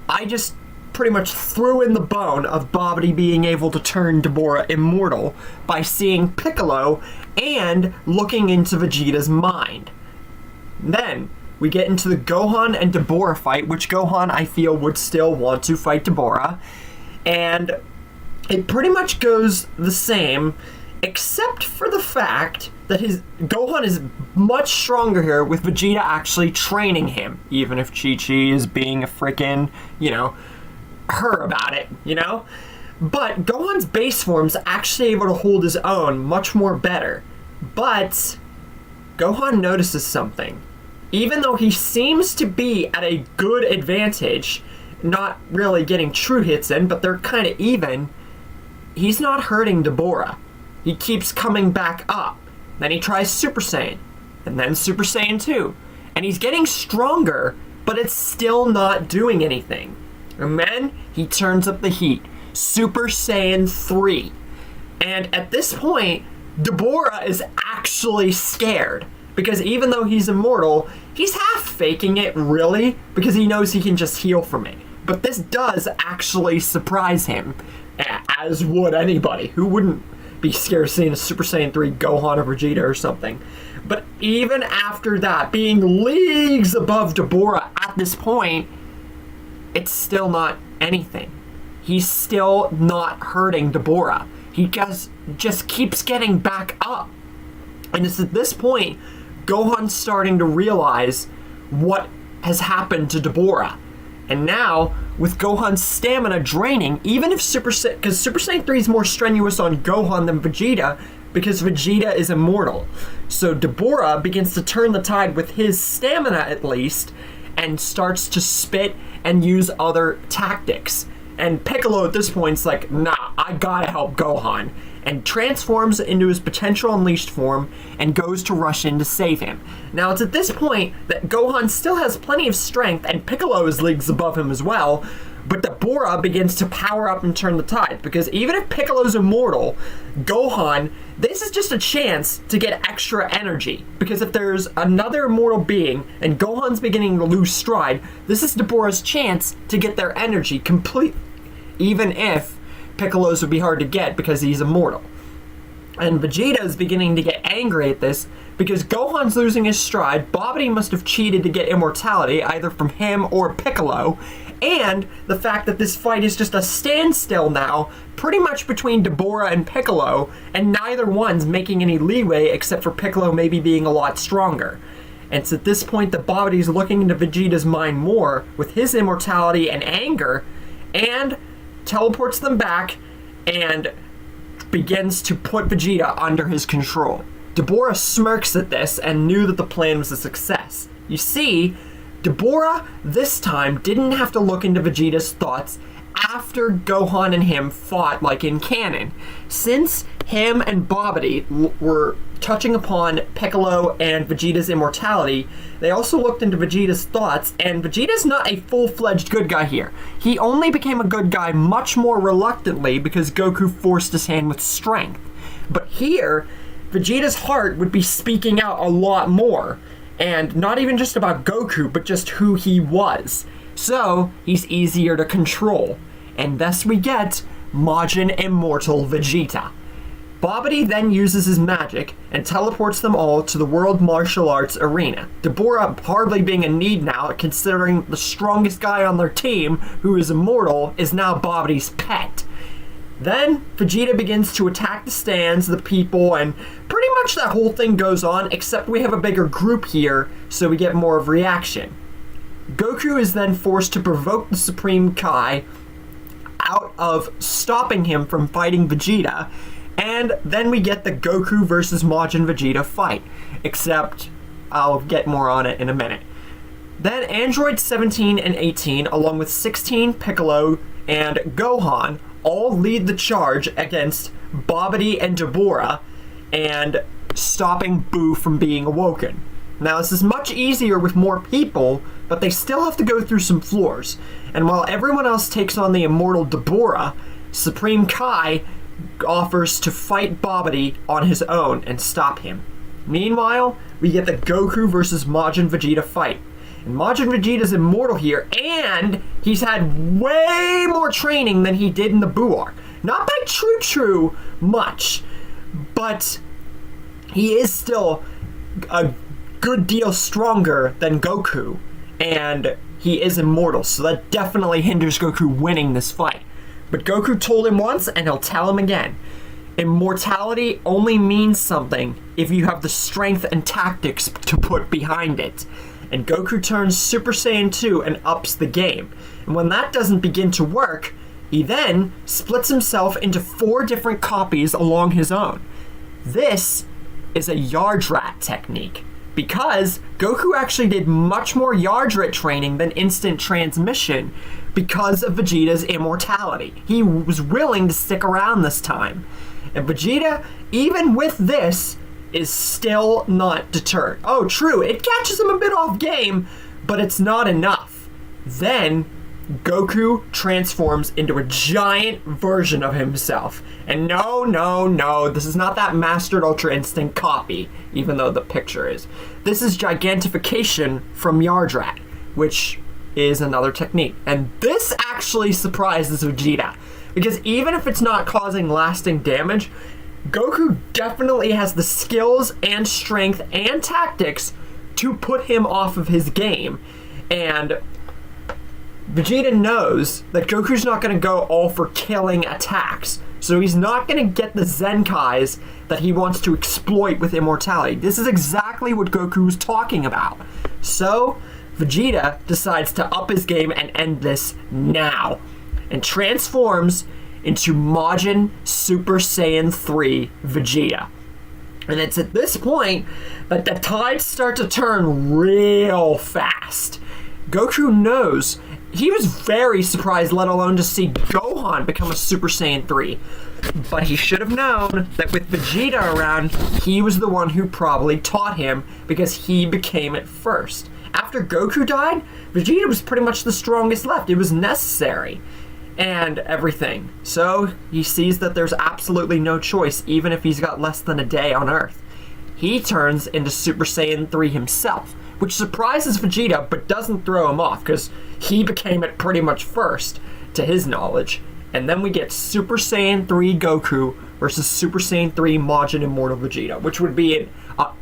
I just pretty much threw in the bone of Babidi being able to turn Dabura immortal by seeing Piccolo and looking into Vegeta's mind. Then, we get into the Gohan and Dabura fight, which Gohan, I feel, would still want to fight Dabura. And it pretty much goes the same, except for the fact that his Gohan is much stronger here with Vegeta actually training him, even if Chi-Chi is being a freaking, her about it, But Gohan's base form's actually able to hold his own much more better. But Gohan notices something. Even though he seems to be at a good advantage, not really getting true hits in, but they're kind of even, he's not hurting Dabura. He keeps coming back up. Then he tries Super Saiyan, and then Super Saiyan 2. And he's getting stronger, but it's still not doing anything. And then he turns up the heat. Super Saiyan 3. And at this point, Dabura is actually scared. Because even though he's immortal, he's half faking it, really, because he knows he can just heal from it. But this does actually surprise him, as would anybody. Who wouldn't be scared of seeing a Super Saiyan 3 Gohan or Vegeta or something? But even after that, being leagues above Dabura at this point, it's still not anything. He's still not hurting Dabura. He just keeps getting back up. And it's at this point, Gohan's starting to realize what has happened to Dabura. And now, with Gohan's stamina draining, even if because Super Saiyan 3 is more strenuous on Gohan than Vegeta, because Vegeta is immortal. So Dabura begins to turn the tide with his stamina at least, and starts to spit and use other tactics. And Piccolo at this point is like, nah, I gotta help Gohan. And transforms into his potential unleashed form and goes to rush in to save him. Now it's at this point that Gohan still has plenty of strength and Piccolo is leagues above him as well, but Dabura begins to power up and turn the tide, because even if Piccolo's immortal, Gohan, this is just a chance to get extra energy, because if there's another immortal being and Gohan's beginning to lose stride, this is Dabura's chance to get their energy complete, even if Piccolo's would be hard to get because he's immortal. And Vegeta is beginning to get angry at this because Gohan's losing his stride. Babidi must have cheated to get immortality, either from him or Piccolo. And the fact that this fight is just a standstill now, pretty much between Dabura and Piccolo, and neither one's making any leeway except for Piccolo maybe being a lot stronger. And it's at this point that Babidi's looking into Vegeta's mind more with his immortality and anger, and teleports them back and begins to put Vegeta under his control. Dabura smirks at this and knew that the plan was a success. You see, Dabura this time didn't have to look into Vegeta's thoughts after Gohan and him fought like in canon. Since him and Babidi were touching upon Piccolo and Vegeta's immortality, they also looked into Vegeta's thoughts, and Vegeta's not a full-fledged good guy here. He only became a good guy much more reluctantly because Goku forced his hand with strength. But here, Vegeta's heart would be speaking out a lot more, and not even just about Goku, but just who he was. So, he's easier to control, and thus we get Majin Immortal Vegeta. Babidi then uses his magic and teleports them all to the World Martial Arts Arena. Dabura hardly being a need now, considering the strongest guy on their team, who is immortal, is now Babidi's pet. Then Vegeta begins to attack the stands, the people, and pretty much that whole thing goes on, except we have a bigger group here, so we get more of reaction. Goku is then forced to provoke the Supreme Kai out of stopping him from fighting Vegeta, and then we get the Goku versus Majin Vegeta fight, except I'll get more on it in a minute. Then Androids 17 and 18, along with 16, Piccolo, and Gohan, all lead the charge against Babidi and Dabura, and stopping Buu from being awoken. Now, this is much easier with more people, but they still have to go through some floors. And while everyone else takes on the immortal Dabura, Supreme Kai offers to fight Babidi on his own and stop him. Meanwhile, we get the Goku versus Majin Vegeta fight. And Majin Vegeta's immortal here, and he's had way more training than he did in the Buu arc. Not by true much, but he is still a good deal stronger than Goku, and he is immortal, so that definitely hinders Goku winning this fight. But Goku told him once, and he'll tell him again. Immortality only means something if you have the strength and tactics to put behind it. And Goku turns Super Saiyan 2 and ups the game. And when that doesn't begin to work, he then splits himself into 4 different copies along his own. This is a Yardrat technique, because Goku actually did much more Yardrat training than instant transmission because of Vegeta's immortality. He was willing to stick around this time. And Vegeta, even with this, is still not deterred. Oh, true, it catches him a bit off game, but it's not enough. Then Goku transforms into a giant version of himself. And no, this is not that Mastered Ultra Instinct copy, even though the picture is. This is gigantification from Yardrat, which is another technique. And this actually surprises Vegeta, because even if it's not causing lasting damage, Goku definitely has the skills and strength and tactics to put him off of his game. And Vegeta knows that Goku's not going to go all for killing attacks, so he's not going to get the Zenkais that he wants to exploit with immortality. This is exactly what Goku was talking about. So Vegeta decides to up his game and end this now, and transforms into Majin Super Saiyan 3 Vegeta. And it's at this point that the tides start to turn real fast. Goku knows. He was very surprised, let alone to see Gohan become a Super Saiyan 3. But he should have known that with Vegeta around, he was the one who probably taught him, because he became it first. After Goku died, Vegeta was pretty much the strongest left. It was necessary. And everything. So he sees that there's absolutely no choice, even if he's got less than a day on Earth. He turns into Super Saiyan 3 himself, which surprises Vegeta but doesn't throw him off, because he became it pretty much first, to his knowledge. And then we get Super Saiyan 3 Goku versus Super Saiyan 3 Majin Immortal Vegeta, which would be an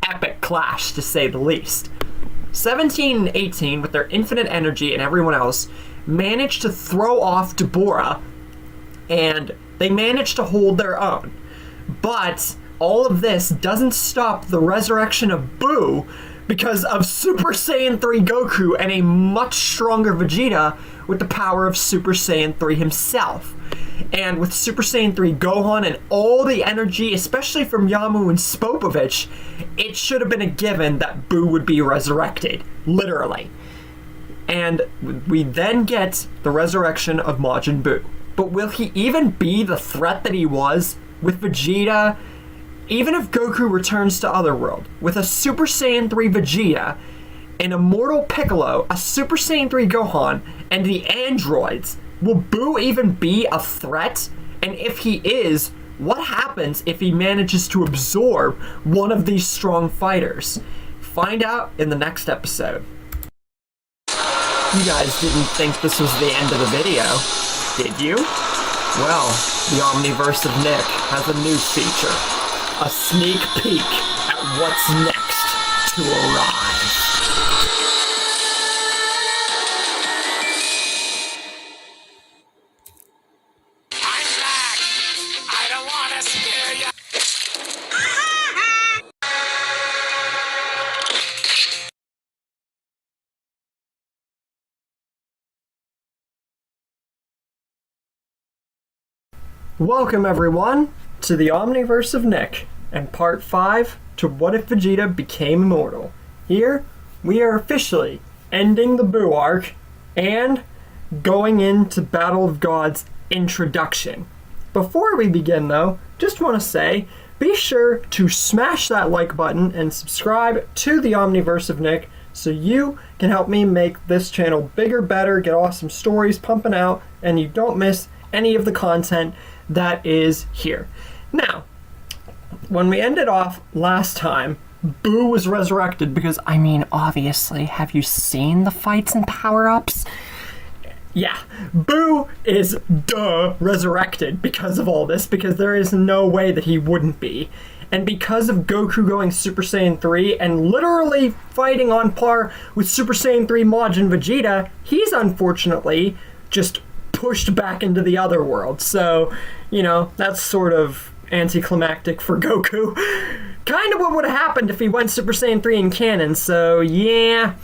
epic clash, to say the least. 17 and 18, with their infinite energy and everyone else, managed to throw off Deborah, and they managed to hold their own. But all of this doesn't stop the resurrection of Buu, because of Super Saiyan 3 Goku and a much stronger Vegeta with the power of Super Saiyan 3 himself. And with Super Saiyan 3 Gohan and all the energy, especially from Yamu and Spopovich, it should have been a given that Buu would be resurrected, literally. And we then get the resurrection of Majin Buu. But will he even be the threat that he was with Vegeta? Even if Goku returns to Otherworld with a Super Saiyan 3 Vegeta, an Immortal Piccolo, a Super Saiyan 3 Gohan, and the androids, will Buu even be a threat? And if he is, what happens if he manages to absorb one of these strong fighters? Find out in the next episode. You guys didn't think this was the end of the video, did you? Well, the Omniverse of Nick has a new feature. A sneak peek at what's next to arrive. I'm back! I don't want to scare you! Welcome everyone to the Omniverse of Nick, and part 5 to What If Vegeta Became Immortal. Here, we are officially ending the Buu arc and going into Battle of Gods introduction. Before we begin though, just want to say, be sure to smash that like button and subscribe to the Omniverse of Nick so you can help me make this channel bigger, better, get awesome stories pumping out, and you don't miss any of the content that is here. Now, when we ended off last time, Buu was resurrected because, I mean, obviously, have you seen the fights and power-ups? Yeah, Buu is resurrected because of all this, because there is no way that he wouldn't be. And because of Goku going Super Saiyan 3 and literally fighting on par with Super Saiyan 3 Majin Vegeta, he's unfortunately just pushed back into the other world. So, you know, that's sort of anticlimactic for Goku. Kind of what would have happened if he went Super Saiyan 3 in canon, so yeah,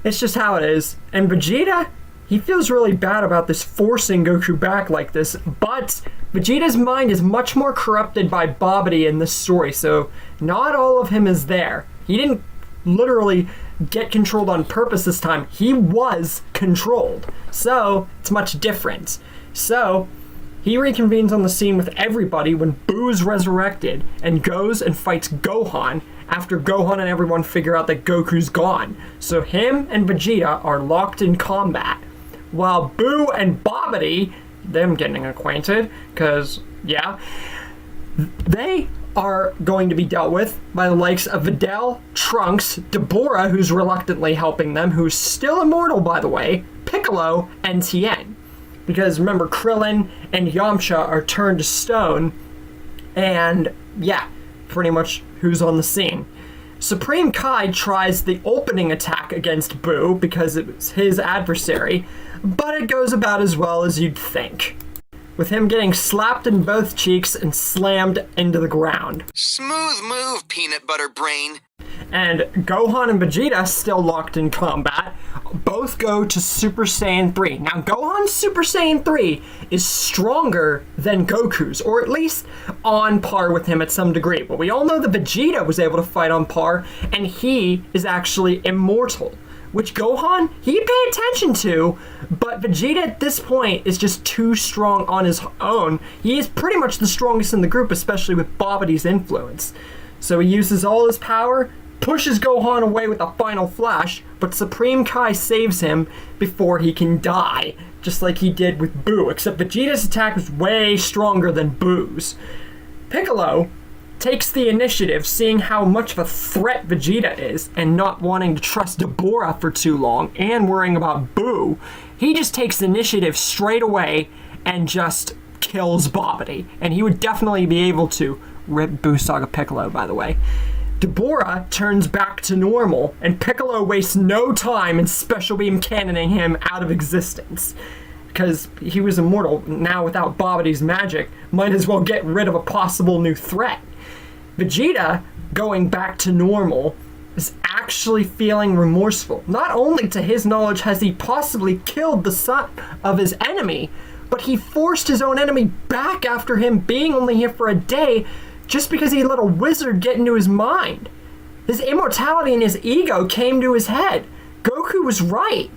it's just how it is. And Vegeta, he feels really bad about this forcing Goku back like this, but Vegeta's mind is much more corrupted by Babidi in this story, so not all of him is there. He didn't literally get controlled on purpose this time. He was controlled, so it's much different. So he reconvenes on the scene with everybody when Boo is resurrected and goes and fights Gohan after Gohan and everyone figure out that Goku's gone. So him and Vegeta are locked in combat, while Boo and Babidi, them getting acquainted, because, yeah, they are going to be dealt with by the likes of Videl, Trunks, Deborah, who's reluctantly helping them, who's still immortal, by the way, Piccolo, and Tien. Because remember, Krillin and Yamcha are turned to stone, and yeah, pretty much who's on the scene. Supreme Kai tries the opening attack against Boo because it was his adversary, but it goes about as well as you'd think, with him getting slapped in both cheeks and slammed into the ground. Smooth move, peanut butter brain. And Gohan and Vegeta, still locked in combat, both go to Super Saiyan 3. Now, Gohan's Super Saiyan 3 is stronger than Goku's, or at least on par with him at some degree. But we all know that Vegeta was able to fight on par, and he is actually immortal, which Gohan, he paid attention to, but Vegeta at this point is just too strong on his own. He is pretty much the strongest in the group, especially with Babidi's influence. So he uses all his power, pushes Gohan away with a final flash, but Supreme Kai saves him before he can die, just like he did with Boo, except Vegeta's attack was way stronger than Boo's. Piccolo takes the initiative, seeing how much of a threat Vegeta is, and not wanting to trust Deborah for too long, and worrying about Boo. He just takes the initiative straight away and just kills Babidi, and he would definitely be able to. Rip Boo Saga Piccolo, by the way. Deborah turns back to normal, and Piccolo wastes no time in special beam cannoning him out of existence. Because he was immortal, now without Babidi's magic, might as well get rid of a possible new threat. Vegeta, going back to normal, is actually feeling remorseful. Not only to his knowledge has he possibly killed the son of his enemy, but he forced his own enemy back after him being only here for a day just because he let a wizard get into his mind. His immortality and his ego came to his head. Goku was right.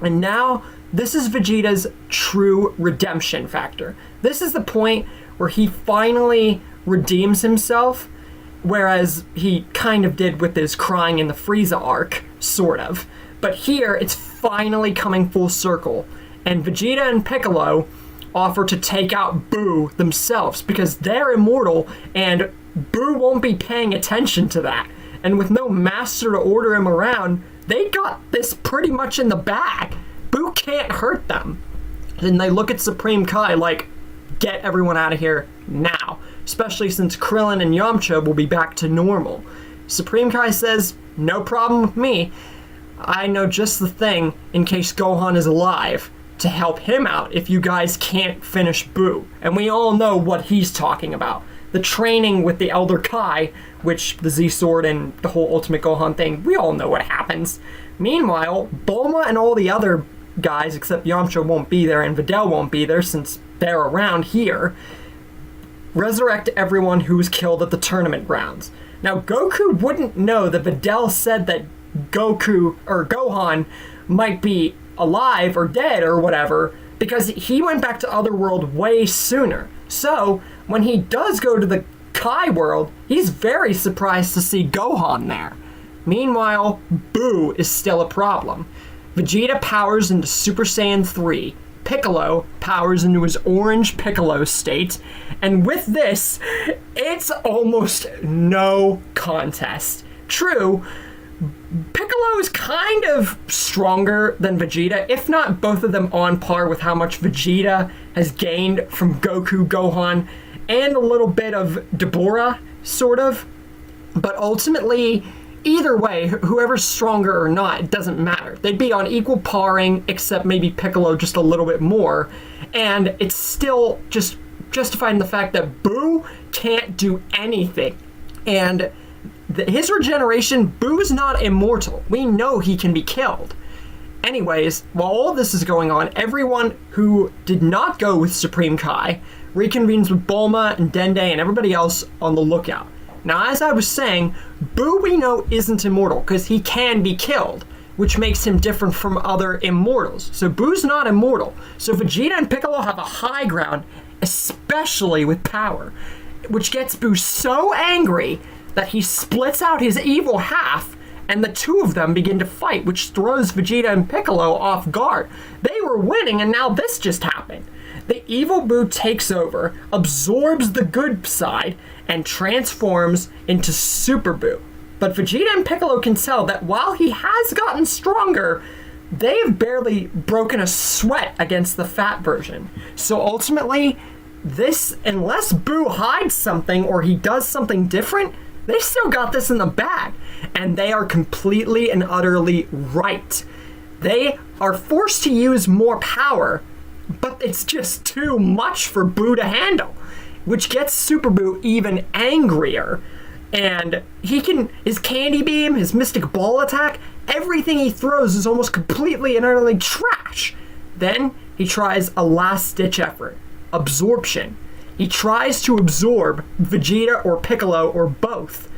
And now, this is Vegeta's true redemption factor. This is the point where he finally redeems himself, whereas he kind of did with his crying in the Frieza arc, sort of. But here, it's finally coming full circle. And Vegeta and Piccolo offer to take out Boo themselves because they're immortal and Boo won't be paying attention to that. And with no master to order him around, they got this pretty much in the bag. Boo can't hurt them. And they look at Supreme Kai like, get everyone out of here now. Especially since Krillin and Yamcha will be back to normal. Supreme Kai says, no problem with me. I know just the thing in case Gohan is alive to help him out if you guys can't finish Boo. And we all know what he's talking about. The training with the Elder Kai, which the Z-Sword and the whole Ultimate Gohan thing, we all know what happens. Meanwhile, Bulma and all the other guys, except Yamcha won't be there and Videl won't be there since they're around here, resurrect everyone who was killed at the tournament grounds. Now, Goku wouldn't know that Videl said that Gohan might be alive or dead or whatever, because he went back to Otherworld way sooner. So, when he does go to the Kai world, he's very surprised to see Gohan there. Meanwhile, Boo is still a problem. Vegeta powers into Super Saiyan 3. Piccolo powers into his orange Piccolo state. And with this, it's almost no contest. True, Piccolo is kind of stronger than Vegeta, if not both of them on par with how much Vegeta has gained from Goku, Gohan, and a little bit of Deborah, sort of. But ultimately, either way, whoever's stronger or not, it doesn't matter. They'd be on equal paring, except maybe Piccolo just a little bit more, and it's still just justified in the fact that Boo can't do anything. And his regeneration, Boo's not immortal. We know he can be killed. Anyways, while all this is going on, everyone who did not go with Supreme Kai reconvenes with Bulma and Dende and everybody else on the lookout. Now, as I was saying, Boo we know isn't immortal because he can be killed, which makes him different from other immortals. So Boo's not immortal. So Vegeta and Piccolo have a high ground, especially with power, which gets Boo so angry that he splits out his evil half, and the two of them begin to fight, which throws Vegeta and Piccolo off guard. They were winning, and now this just happened. The evil Boo takes over, absorbs the good side, and transforms into Super Boo. But Vegeta and Piccolo can tell that while he has gotten stronger, they've barely broken a sweat against the fat version. So ultimately, unless Boo hides something or he does something different, they still got this in the bag. And they are completely and utterly right. They are forced to use more power, but it's just too much for Boo to handle, which gets Super Boo even angrier. And his Candy Beam, his Mystic Ball attack, everything he throws is almost completely and utterly trash. Then he tries a last-ditch effort, absorption. He tries to absorb Vegeta or Piccolo or both.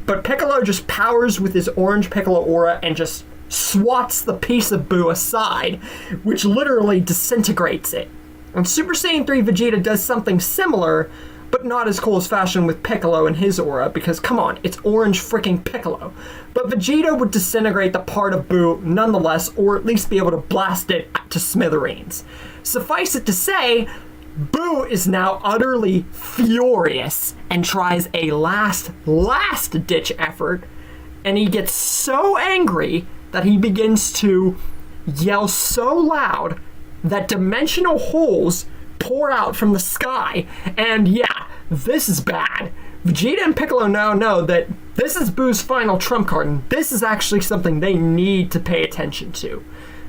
But Piccolo just powers with his orange Piccolo aura and just swats the piece of Boo aside, which literally disintegrates it. And Super Saiyan 3 Vegeta does something similar, but not as cool as fashion with Piccolo and his aura, because come on, it's orange freaking Piccolo. But Vegeta would disintegrate the part of Boo nonetheless, or at least be able to blast it to smithereens. Suffice it to say, Boo is now utterly furious and tries a last-ditch effort, and he gets so angry that he begins to yell so loud that dimensional holes pour out from the sky. And yeah, this is bad. Vegeta and Piccolo now know that this is Boo's final trump card, and this is actually something they need to pay attention to.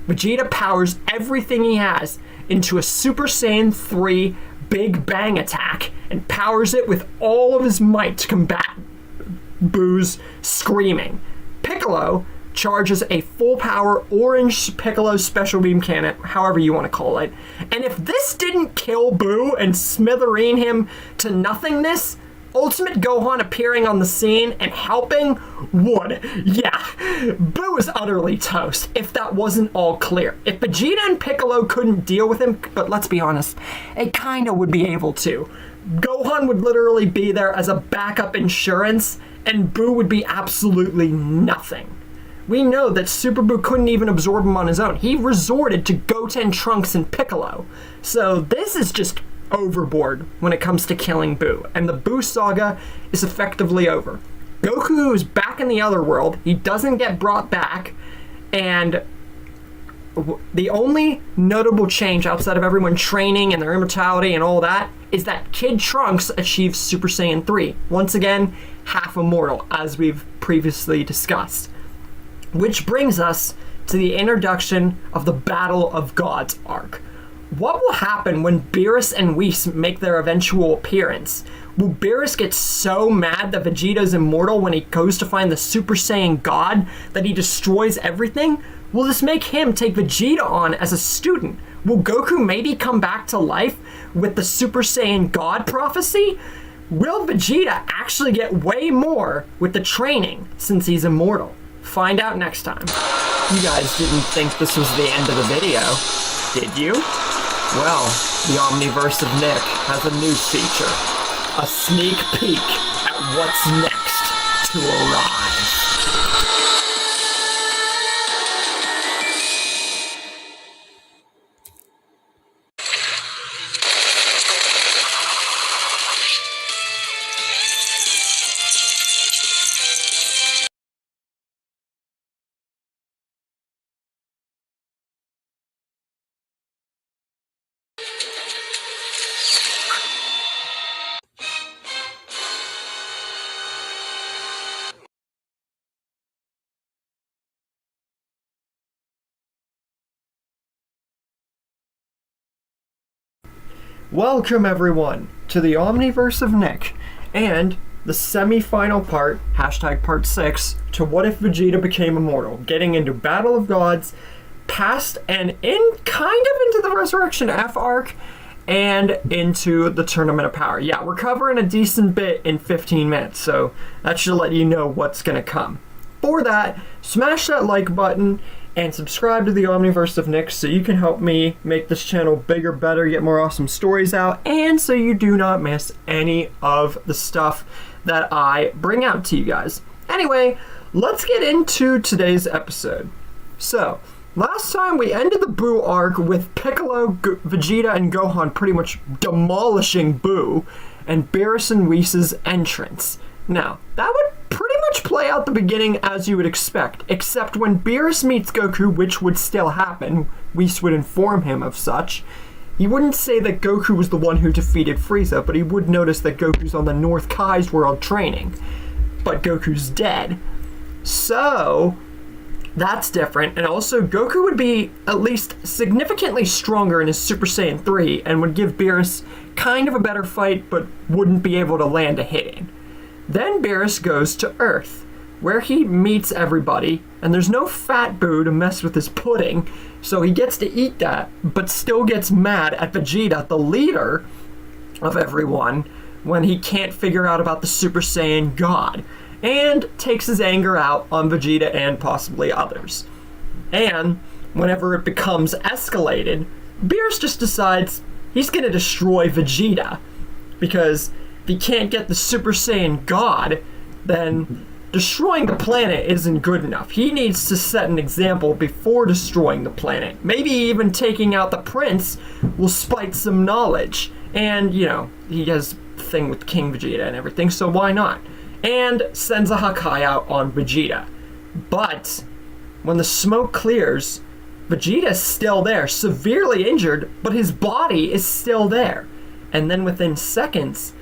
Vegeta powers everything he has into a Super Saiyan 3 Big Bang attack and powers it with all of his might to combat Boo's screaming. Piccolo charges a full power orange Piccolo special beam cannon, however you want to call it. And if this didn't kill Boo and smithereen him to nothingness, Ultimate Gohan appearing on the scene and helping would. Yeah, Boo is utterly toast, if that wasn't all clear. If Vegeta and Piccolo couldn't deal with him, but let's be honest, they kinda would be able to. Gohan would literally be there as a backup insurance, and Boo would be absolutely nothing. We know that Super Boo couldn't even absorb him on his own. He resorted to Goten, Trunks, and Piccolo. So this is just overboard when it comes to killing Boo, and the Boo saga is effectively over. Goku is back in the other world. He doesn't get brought back, and the only notable change outside of everyone training and their immortality and all that is that Kid Trunks achieves Super Saiyan 3. Once again, half immortal, as we've previously discussed. Which brings us to the introduction of the Battle of Gods arc. What will happen when Beerus and Whis make their eventual appearance? Will Beerus get so mad that Vegeta's immortal when he goes to find the Super Saiyan God that he destroys everything? Will this make him take Vegeta on as a student? Will Goku maybe come back to life with the Super Saiyan God prophecy? Will Vegeta actually get way more with the training since he's immortal? Find out next time. You guys didn't think this was the end of the video, did you? Well, the Omniverse of Nick has a new feature. A sneak peek at what's next to arrive. Welcome everyone to the Omniverse of Nick and the semi-final part, hashtag part 6, to What If Vegeta Became Immortal, getting into Battle of Gods, past and kind of into the Resurrection F arc, and into the Tournament of Power. Yeah, we're covering a decent bit in 15 minutes, so that should let you know what's gonna come. For that, smash that like button and subscribe to the Omniverse of Nick so you can help me make this channel bigger, better, get more awesome stories out, and so you do not miss any of the stuff that I bring out to you guys. Anyway, let's get into today's episode. So, last time we ended the Buu arc with Piccolo, Vegeta, and Gohan pretty much demolishing Buu, and Beerus and Whis' entrance. Now, that would pretty much play out the beginning as you would expect, except when Beerus meets Goku, which would still happen, Whis would inform him of such. He wouldn't say that Goku was the one who defeated Frieza, but he would notice that Goku's on the North Kai's world training. But Goku's dead. So, that's different, and also Goku would be at least significantly stronger in his Super Saiyan 3 and would give Beerus kind of a better fight, but wouldn't be able to land a hit in. Then Beerus goes to Earth, where he meets everybody, and there's no fat Buu to mess with his pudding, so he gets to eat that, but still gets mad at Vegeta, the leader of everyone, when he can't figure out about the Super Saiyan God, and takes his anger out on Vegeta and possibly others. And whenever it becomes escalated, Beerus just decides he's gonna destroy Vegeta, because if he can't get the Super Saiyan God, then destroying the planet isn't good enough. He needs to set an example before destroying the planet. Maybe even taking out the prince will spite some knowledge. And, you know, he has a thing with King Vegeta and everything, so why not? And sends a Hakai out on Vegeta. But when the smoke clears, Vegeta's still there, severely injured, but his body is still there. And then within seconds,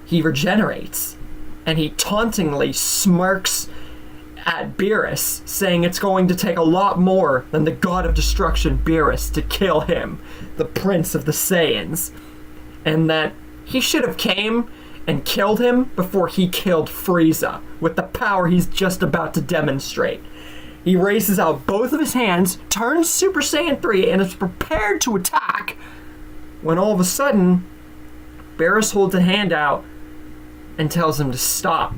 he regenerates, and he tauntingly smirks at Beerus, saying it's going to take a lot more than the God of Destruction Beerus to kill him, the Prince of the Saiyans, and that he should have came and killed him before he killed Frieza, with the power he's just about to demonstrate. He raises out both of his hands, turns Super Saiyan 3, and is prepared to attack, when all of a sudden, Beerus holds a hand out and tells him to stop.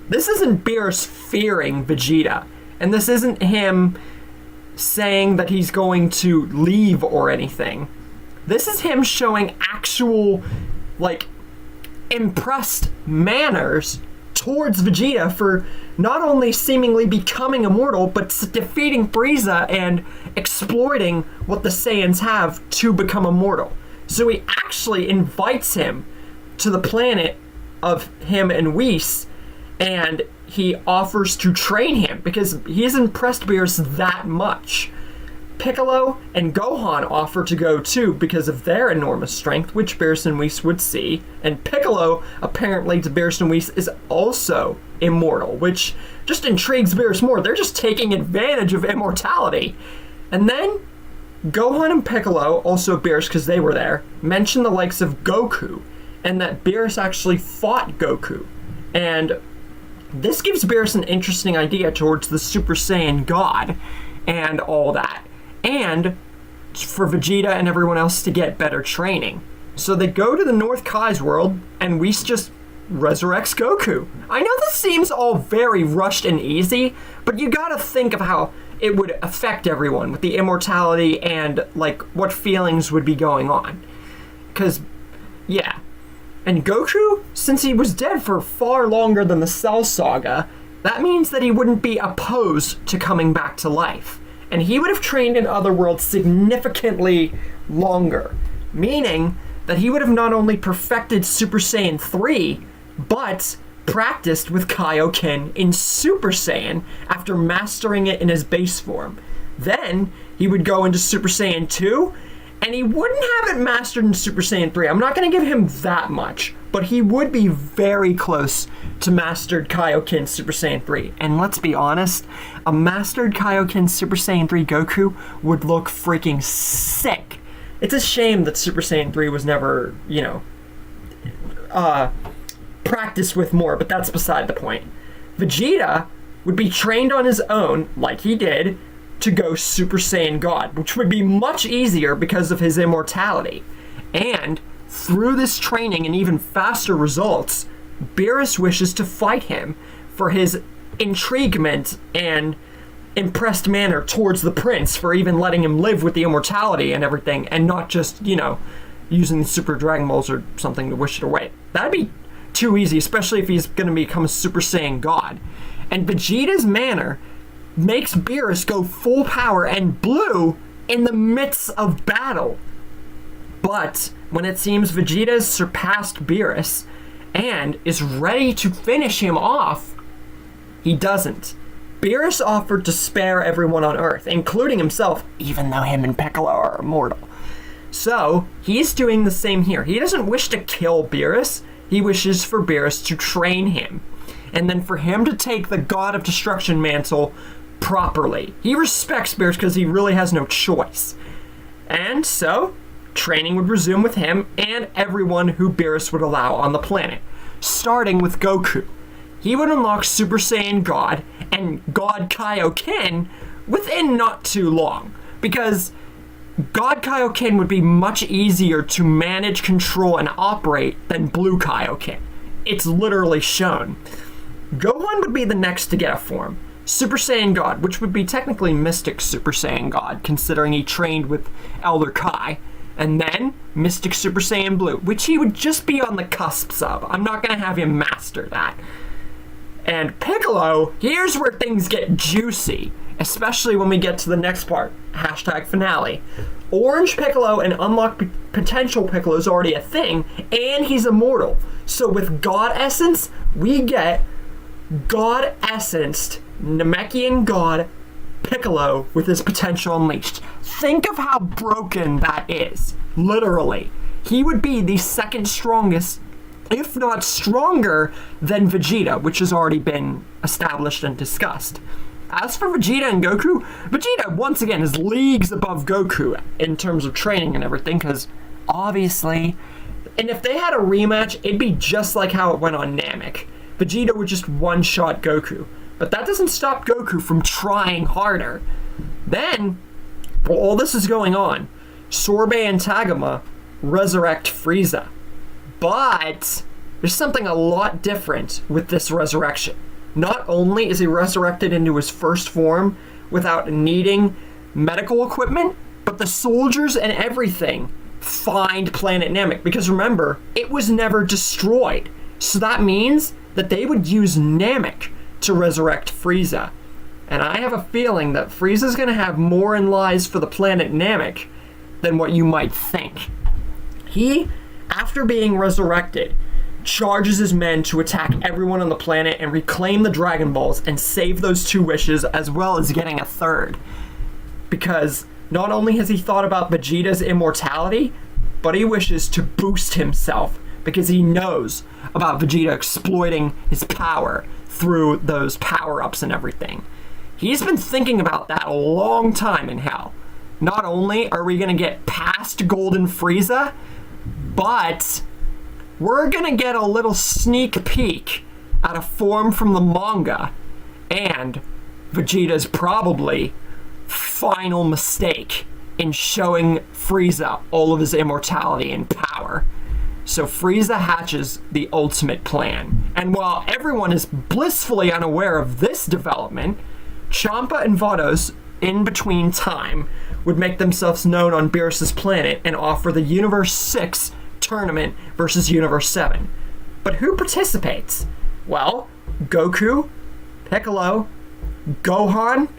This isn't Beerus fearing Vegeta, and this isn't him saying that he's going to leave or anything. This is him showing actual, impressed manners towards Vegeta for not only seemingly becoming immortal, but defeating Frieza and exploiting what the Saiyans have to become immortal. So he actually invites him to the planet of him and Whis, and he offers to train him because he has impressed Beerus that much. Piccolo and Gohan offer to go too because of their enormous strength, which Beerus and Whis would see, and Piccolo, apparently to Beerus and Whis, is also immortal, which just intrigues Beerus more. They're just taking advantage of immortality. And then Gohan and Piccolo, also Beerus because they were there, mention the likes of Goku, and that Beerus actually fought Goku. And this gives Beerus an interesting idea towards the Super Saiyan God and all that. And for Vegeta and everyone else to get better training. So they go to the North Kai's world, and Whis just resurrects Goku. I know this seems all very rushed and easy, but you gotta think of how it would affect everyone with the immortality and, what feelings would be going on. Because, yeah. And Goku, since he was dead for far longer than the Cell Saga, that means that he wouldn't be opposed to coming back to life. And he would have trained in other worlds significantly longer, meaning that he would have not only perfected Super Saiyan 3, but practiced with Kaioken in Super Saiyan after mastering it in his base form. Then he would go into Super Saiyan 2, and he wouldn't have it mastered in Super Saiyan 3. I'm not going to give him that much, but he would be very close to mastered Kaioken Super Saiyan 3. And let's be honest, a mastered Kaioken Super Saiyan 3 Goku would look freaking sick. It's a shame that Super Saiyan 3 was never, practiced with more, but that's beside the point. Vegeta would be trained on his own, like he did, to go Super Saiyan God, which would be much easier because of his immortality. And through this training and even faster results, Beerus wishes to fight him for his intriguement and impressed manner towards the prince, for even letting him live with the immortality and everything, and not just, using the Super Dragon Balls or something to wish it away. That'd be too easy, especially if he's going to become a Super Saiyan God. And Vegeta's manner makes Beerus go full power and blue in the midst of battle. But when it seems Vegeta has surpassed Beerus and is ready to finish him off, he doesn't. Beerus offered to spare everyone on Earth, including himself, even though him and Piccolo are immortal. So, he's doing the same here. He doesn't wish to kill Beerus, he wishes for Beerus to train him, and then for him to take the God of Destruction mantle properly. He respects Beerus because he really has no choice. And so, training would resume with him and everyone who Beerus would allow on the planet, starting with Goku. He would unlock Super Saiyan God and God Kaioken within not too long, because God Kaioken would be much easier to manage, control, and operate than Blue Kaioken. It's literally shown. Gohan would be the next to get a form. Super Saiyan God, which would be technically Mystic Super Saiyan God, considering he trained with Elder Kai. And then Mystic Super Saiyan Blue, which he would just be on the cusps of. I'm not going to have him master that. And Piccolo, here's where things get juicy, especially when we get to the next part, #finale. Orange Piccolo and unlocked potential Piccolo is already a thing, and he's immortal. So with God Essence, we get God Essenced Namekian God Piccolo with his potential unleashed. Think of how broken that is. Literally. He would be the second strongest, if not stronger, than Vegeta, which has already been established and discussed. As for Vegeta and Goku, Vegeta, once again, is leagues above Goku in terms of training and everything, because obviously, and if they had a rematch, it'd be just like how it went on Namek. Vegeta would just one-shot Goku. But that doesn't stop Goku from trying harder. Then, while all this is going on, Sorbet and Tagoma resurrect Frieza. But there's something a lot different with this resurrection. Not only is he resurrected into his first form without needing medical equipment, but the soldiers and everything find planet Namek. Because remember, it was never destroyed. So that means that they would use Namek to resurrect Frieza. And I have a feeling that Frieza's going to have more in lies for the planet Namek than what you might think. He, after being resurrected, charges his men to attack everyone on the planet and reclaim the Dragon Balls and save those two wishes, as well as getting a third. Because not only has he thought about Vegeta's immortality, but he wishes to boost himself because he knows about Vegeta exploiting his power through those power-ups and everything. He's been thinking about that a long time in Hell. Not only are we going to get past Golden Frieza, but we're going to get a little sneak peek at a form from the manga and Vegeta's probably final mistake in showing Frieza all of his immortality and power. So Frieza hatches the ultimate plan. And while everyone is blissfully unaware of this development, Champa and Vados, in between time, would make themselves known on Beerus' planet and offer the Universe 6 tournament versus Universe 7. But who participates? Well, Goku, Piccolo, Gohan,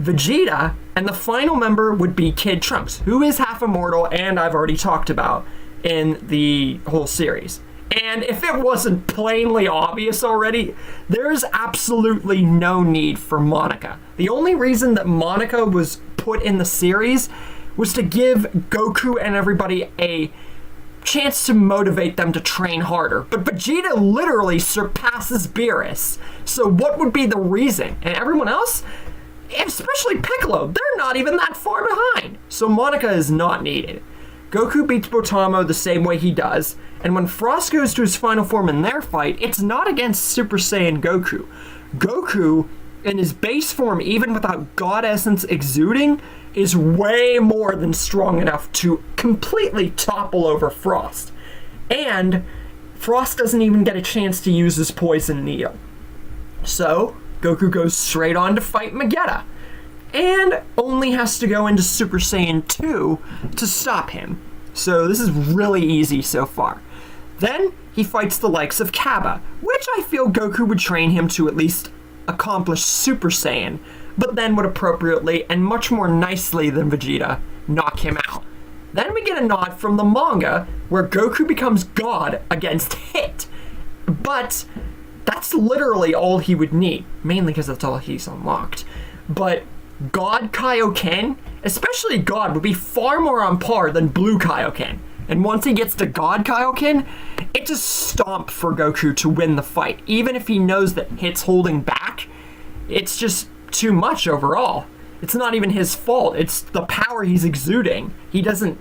Vegeta, and the final member would be Kid Trunks, who is half immortal and I've already talked about in the whole series. And if it wasn't plainly obvious already, there's absolutely no need for Monica. The only reason that Monica was put in the series was to give Goku and everybody a chance to motivate them to train harder. But Vegeta literally surpasses Beerus. So what would be the reason? And everyone else, especially Piccolo, they're not even that far behind. So Monica is not needed. Goku beats Botamo the same way he does, and when Frost goes to his final form in their fight, it's not against Super Saiyan Goku. Goku, in his base form, even without God Essence exuding, is way more than strong enough to completely topple over Frost. And Frost doesn't even get a chance to use his Poison Needle. So, Goku goes straight on to fight Vegeta, and only has to go into Super Saiyan 2 to stop him. So this is really easy so far. Then he fights the likes of Kaba, which I feel Goku would train him to at least accomplish Super Saiyan, but then would appropriately and much more nicely than Vegeta knock him out. Then we get a nod from the manga where Goku becomes God against Hit, but that's literally all he would need, mainly because that's all he's unlocked. But God Kaioken, especially God, would be far more on par than Blue Kaioken. And once he gets to God Kaioken, it's a stomp for Goku to win the fight. Even if he knows that Hit's holding back, it's just too much overall. It's not even his fault. It's the power he's exuding. He doesn't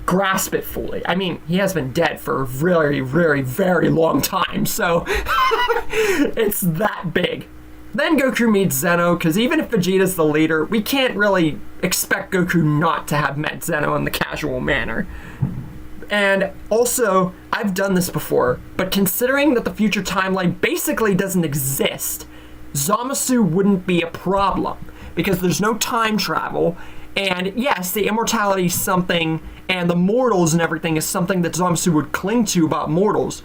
grasp it fully. I mean, he has been dead for a very, very, very long time, so it's that big. Then Goku meets Zeno, because even if Vegeta's the leader, we can't really expect Goku not to have met Zeno in the casual manner. And also, I've done this before, but considering that the future timeline basically doesn't exist, Zamasu wouldn't be a problem, because there's no time travel, and yes, the immortality is something, and the mortals and everything is something that Zamasu would cling to about mortals,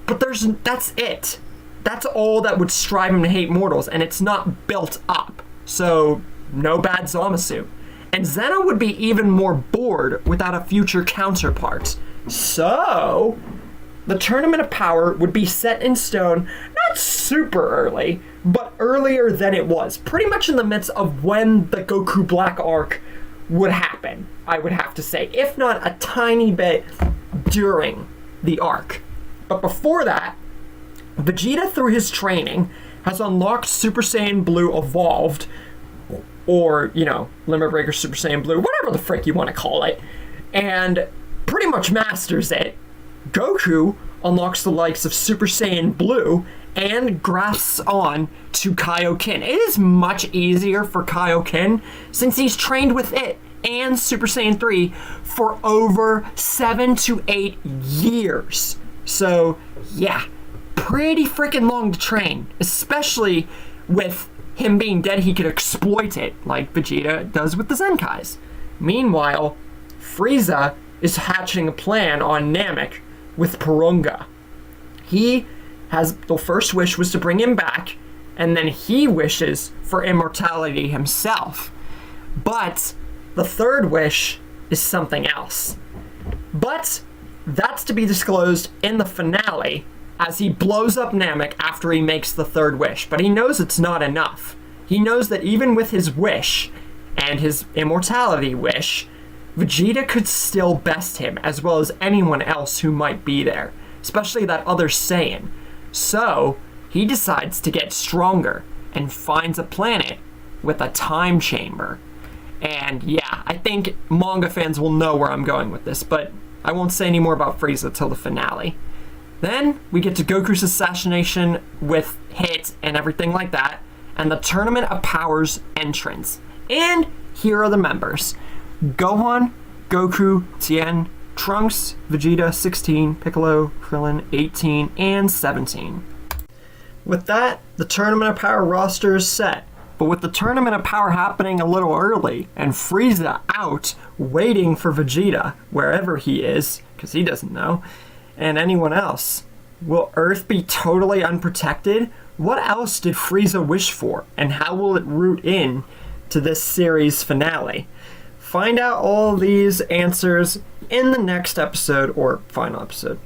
but that's it. That's all that would strive him to hate mortals, and it's not built up. So, no bad Zamasu. And Zeno would be even more bored without a future counterpart. So, the Tournament of Power would be set in stone, not super early, but earlier than it was. Pretty much in the midst of when the Goku Black arc would happen, I would have to say. If not a tiny bit during the arc. But before that, Vegeta, through his training, has unlocked Super Saiyan Blue Evolved, or, Limit Breaker Super Saiyan Blue, whatever the frick you want to call it, and pretty much masters it. Goku unlocks the likes of Super Saiyan Blue and grasps on to Kaioken. It is much easier for Kaioken since he's trained with it and Super Saiyan 3 for over 7 to 8 years. So, yeah. Pretty freaking long to train, especially with him being dead. He could exploit it like Vegeta does with the Zenkais. Meanwhile, Frieza is hatching a plan on Namek with Porunga. He has the first wish was to bring him back, and then he wishes for immortality himself. But the third wish is something else. But that's to be disclosed in the finale, as he blows up Namek after he makes the third wish. But he knows it's not enough. He knows that even with his wish, and his immortality wish, Vegeta could still best him, as well as anyone else who might be there, especially that other Saiyan. So, he decides to get stronger, and finds a planet with a time chamber. And yeah, I think manga fans will know where I'm going with this, but I won't say any more about Frieza till the finale. Then we get to Goku's assassination with Hit and everything like that, and the Tournament of Powers entrance. And here are the members: Gohan, Goku, Tien, Trunks, Vegeta 16, Piccolo, Krillin 18, and 17. With that, the Tournament of Power roster is set. But with the Tournament of Power happening a little early, and Frieza out waiting for Vegeta, wherever he is, because he doesn't know, and anyone else, will Earth be totally unprotected? What else did Frieza wish for, and how will it root in to this series finale? Find out all these answers in the next episode, or final episode.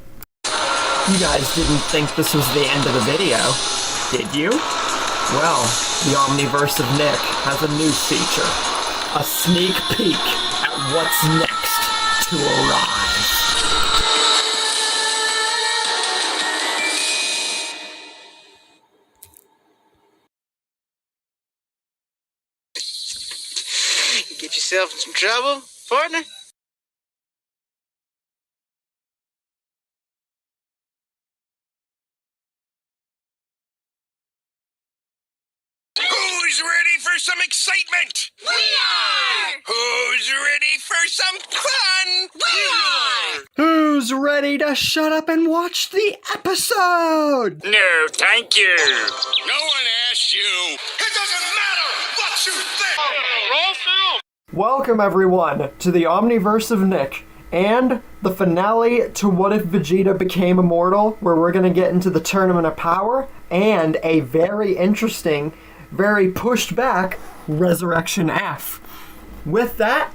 You guys didn't think this was the end of the video, did you? Well, the Omniverse of Nick has a new feature. A sneak peek at what's next to arrive. You get yourself in some trouble, partner? Who's ready for some excitement? We are! Who's ready for some fun? We are! Who's ready to shut up and watch the episode? No, thank you. No one asked you. It doesn't matter what you think. Roll film. Welcome everyone to the Omniverse of Nick and the finale to What If Vegeta Became Immortal, where we're going to get into the Tournament of Power and a very interesting, very pushed back Resurrection F. With that,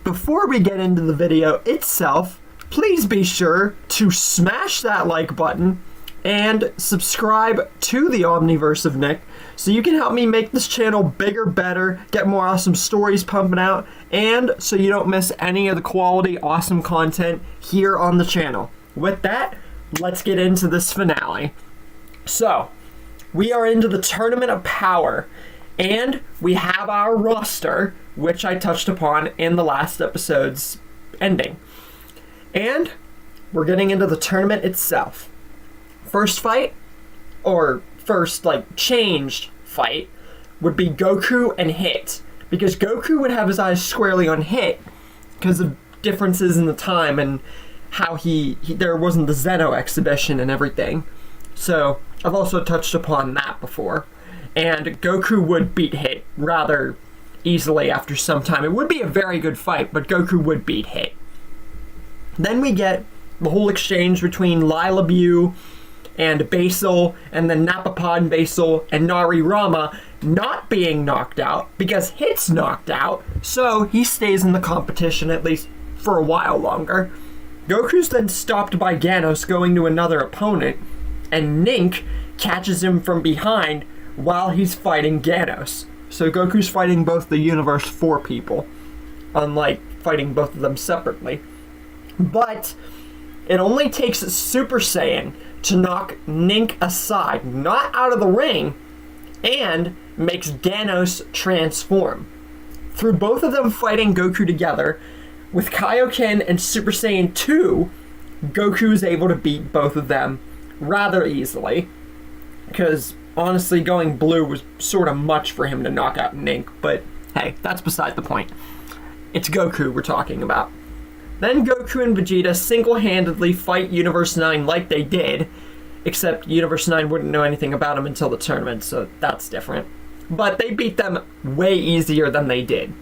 before we get into the video itself, please be sure to smash that like button and subscribe to the Omniverse of Nick so you can help me make this channel bigger, better, get more awesome stories pumping out, and so you don't miss any of the quality, awesome content here on the channel. With that, let's get into this finale. So, we are into the Tournament of Power, and we have our roster, which I touched upon in the last episode's ending. And we're getting into the tournament itself. First fight, or first, changed fight, would be Goku and Hit. Because Goku would have his eyes squarely on Hit, because of differences in the time and how there wasn't the Zeno exhibition and everything. So, I've also touched upon that before. And Goku would beat Hit rather easily after some time. It would be a very good fight, but Goku would beat Hit. Then we get the whole exchange between Lila Bu and Basil, and then Napapod and Basil, and Nari Rama not being knocked out, because Hit's knocked out, so he stays in the competition at least for a while longer. Goku's then stopped by Ganos going to another opponent, and Nink catches him from behind while he's fighting Ganos. So Goku's fighting both the Universe 4 people, unlike fighting both of them separately. But it only takes Super Saiyan to knock Nink aside, not out of the ring, and makes Ganos transform. Through both of them fighting Goku together, with Kaioken and Super Saiyan 2, Goku is able to beat both of them rather easily. Because, honestly, going blue was sort of much for him to knock out Nink, but hey, that's beside the point. It's Goku we're talking about. Then Goku and Vegeta single-handedly fight Universe 9 like they did, except Universe 9 wouldn't know anything about him until the tournament, so that's different. But they beat them way easier than they did.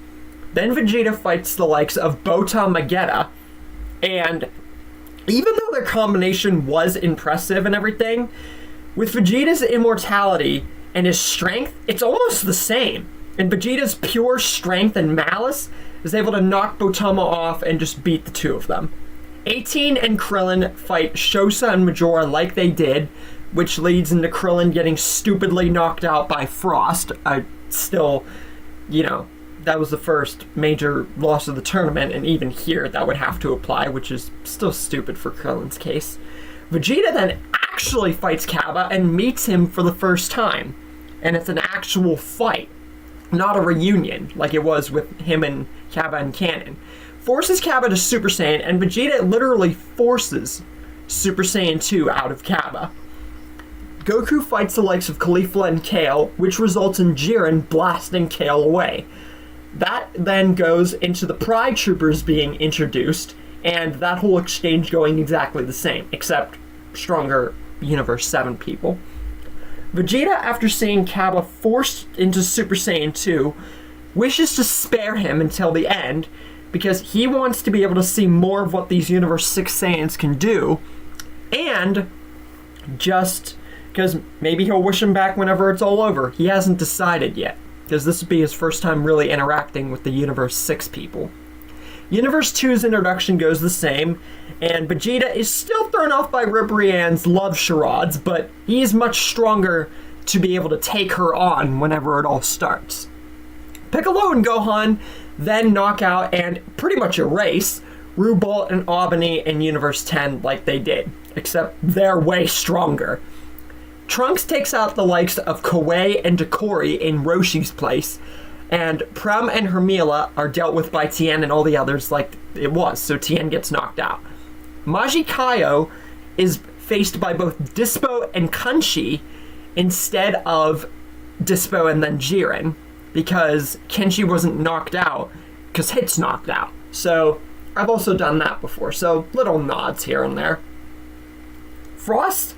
Then Vegeta fights the likes of Bota Magetta, and even though their combination was impressive and everything, with Vegeta's immortality and his strength, it's almost the same. And Vegeta's pure strength and malice is able to knock Botama off and just beat the two of them. 18 and Krillin fight Shosa and Majora like they did, which leads into Krillin getting stupidly knocked out by Frost. That was the first major loss of the tournament, and even here that would have to apply, which is still stupid for Krillin's case. Vegeta then actually fights Cabba and meets him for the first time, and it's an actual fight, not a reunion like it was with him and Cabba and Canon. Forces Cabba to Super Saiyan, and Vegeta literally forces Super Saiyan 2 out of Cabba. Goku fights the likes of Caulifla and Kale, which results in Jiren blasting Kale away. That then goes into the Pride Troopers being introduced, and that whole exchange going exactly the same, except stronger Universe 7 people. Vegeta, after seeing Cabba forced into Super Saiyan 2, wishes to spare him until the end, because he wants to be able to see more of what these Universe 6 Saiyans can do, and just because maybe he'll wish him back whenever it's all over. He hasn't decided yet, because this would be his first time really interacting with the Universe 6 people. Universe 2's introduction goes the same, and Vegeta is still thrown off by Ribrianne's love charades, but he is much stronger to be able to take her on whenever it all starts. Piccolo and Gohan then knock out and pretty much erase Rubolt and Albany in Universe 10 like they did, except they're way stronger. Trunks takes out the likes of Koei and Dokori in Roshi's place, and Prem and Hermila are dealt with by Tien and all the others like it was, so Tien gets knocked out. Majikayo is faced by both Dispo and Kunchi instead of Dispo and then Jiren, because Kenshi wasn't knocked out, because Hit's knocked out. So I've also done that before, so little nods here and there. Frost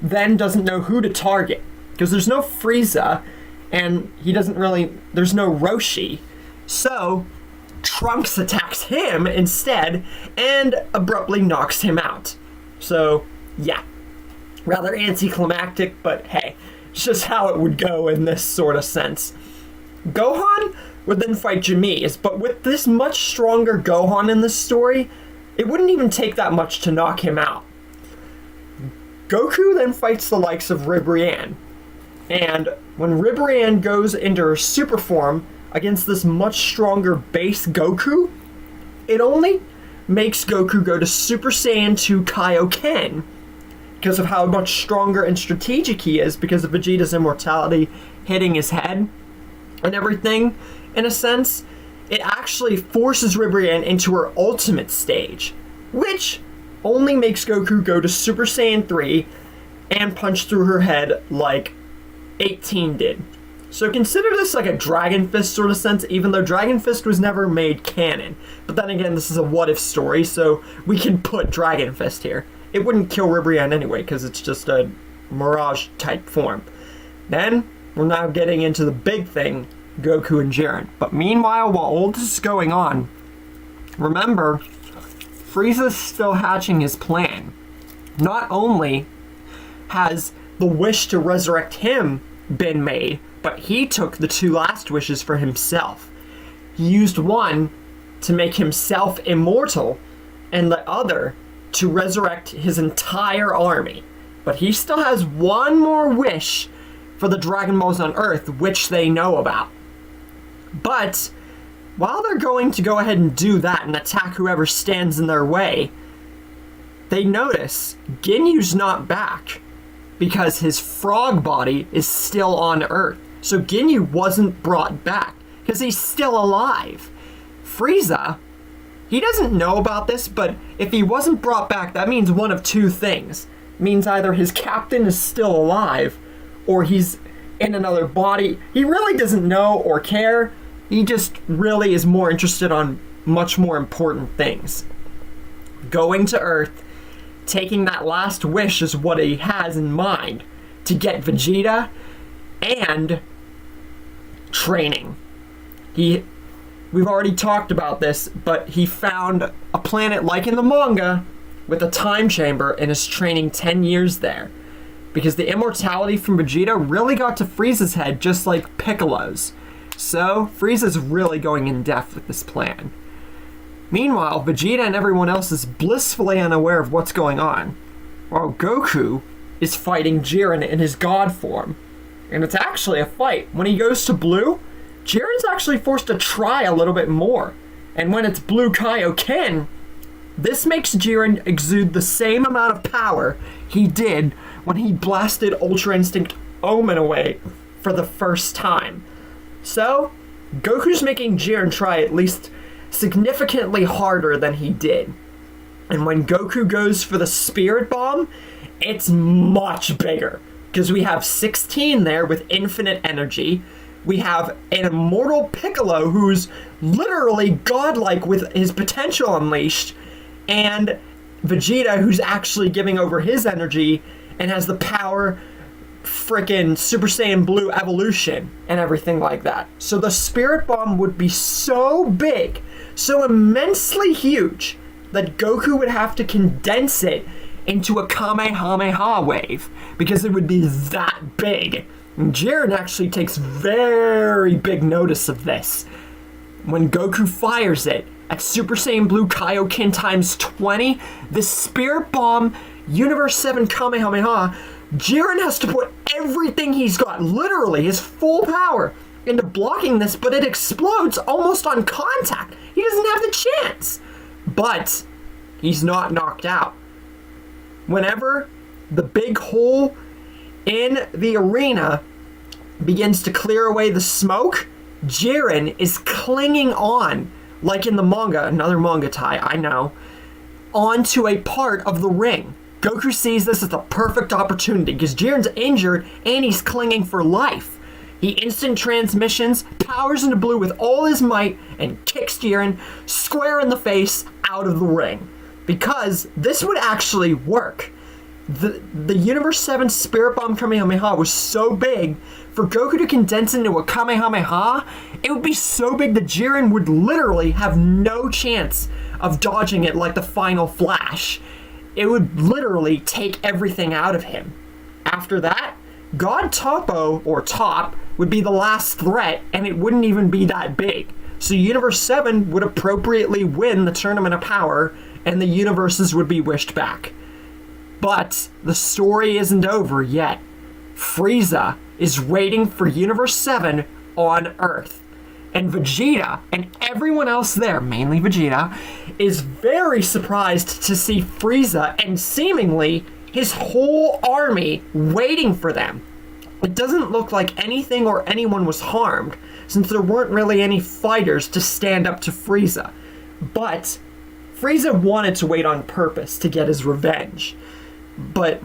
then doesn't know who to target, because there's no Frieza, and there's no Roshi, so Trunks attacks him instead, and abruptly knocks him out. So, yeah, rather anticlimactic, but hey, it's just how it would go in this sort of sense. Gohan would then fight Jamies, but with this much stronger Gohan in this story, it wouldn't even take that much to knock him out. Goku then fights the likes of Ribrianne, and when Ribrianne goes into her super form against this much stronger base Goku, it only makes Goku go to Super Saiyan 2 Kaioken because of how much stronger and strategic he is, because of Vegeta's immortality hitting his head and everything. In a sense, it actually forces Ribrianne into her ultimate stage, which only makes Goku go to Super Saiyan 3 and punch through her head like 18 did. So consider this like a Dragon Fist sort of sense, even though Dragon Fist was never made canon. But then again, this is a what-if story, so we can put Dragon Fist here. It wouldn't kill Ribrianne anyway, because it's just a Mirage-type form. Then, we're now getting into the big thing, Goku and Jiren. But meanwhile, while all this is going on, remember, Frieza's still hatching his plan. Not only has the wish to resurrect him been made, but he took the two last wishes for himself. He used one to make himself immortal, and the other to resurrect his entire army. But he still has one more wish for the Dragon Balls on Earth, which they know about. But while they're going to go ahead and do that and attack whoever stands in their way, they notice Ginyu's not back because his frog body is still on Earth. So Ginyu wasn't brought back because he's still alive. Frieza, he doesn't know about this, but if he wasn't brought back, that means one of two things. It means either his captain is still alive or he's in another body. He really doesn't know or care. He just really is more interested on much more important things. Going to Earth, taking that last wish is what he has in mind, to get Vegeta and training. We've already talked about this, but he found a planet like in the manga with a time chamber and is training 10 years there. Because the immortality from Vegeta really got to Frieza's head just like Piccolo's. So Frieza's really going in depth with this plan. Meanwhile, Vegeta and everyone else is blissfully unaware of what's going on, while Goku is fighting Jiren in his god form. And it's actually a fight. When he goes to Blue, Jiren's actually forced to try a little bit more. And when it's Blue Kaioken, this makes Jiren exude the same amount of power he did when he blasted Ultra Instinct Omen away for the first time. So, Goku's making Jiren try at least significantly harder than he did. And when Goku goes for the Spirit Bomb, it's much bigger. Because we have 16 there with infinite energy. We have an immortal Piccolo who's literally godlike with his potential unleashed. And Vegeta who's actually giving over his energy and has the power frickin' Super Saiyan Blue evolution and everything like that. So the Spirit Bomb would be so big, so immensely huge, that Goku would have to condense it into a Kamehameha wave, because it would be that big. And Jiren actually takes very big notice of this. When Goku fires it at Super Saiyan Blue Kaioken times 20, the Spirit Bomb Universe 7 Kamehameha, Jiren has to put everything he's got, literally his full power, into blocking this, but it explodes almost on contact. He doesn't have the chance. But he's not knocked out. Whenever the big hole in the arena begins to clear away the smoke, Jiren is clinging on, like in the manga, another manga tie, I know, onto a part of the ring. Goku sees this as a perfect opportunity because Jiren's injured and he's clinging for life. He instant transmissions, powers into blue with all his might, and kicks Jiren square in the face out of the ring. Because this would actually work. The Universe 7 Spirit Bomb Kamehameha was so big, for Goku to condense into a Kamehameha, it would be so big that Jiren would literally have no chance of dodging it like the final Flash. It would literally take everything out of him. After that, God Toppo, or Top, would be the last threat, and it wouldn't even be that big. So Universe 7 would appropriately win the Tournament of Power, and the universes would be wished back. But the story isn't over yet. Frieza is waiting for Universe 7 on Earth. And Vegeta, and everyone else there, mainly Vegeta, is very surprised to see Frieza and seemingly his whole army waiting for them. It doesn't look like anything or anyone was harmed, since there weren't really any fighters to stand up to Frieza. But Frieza wanted to wait on purpose to get his revenge. But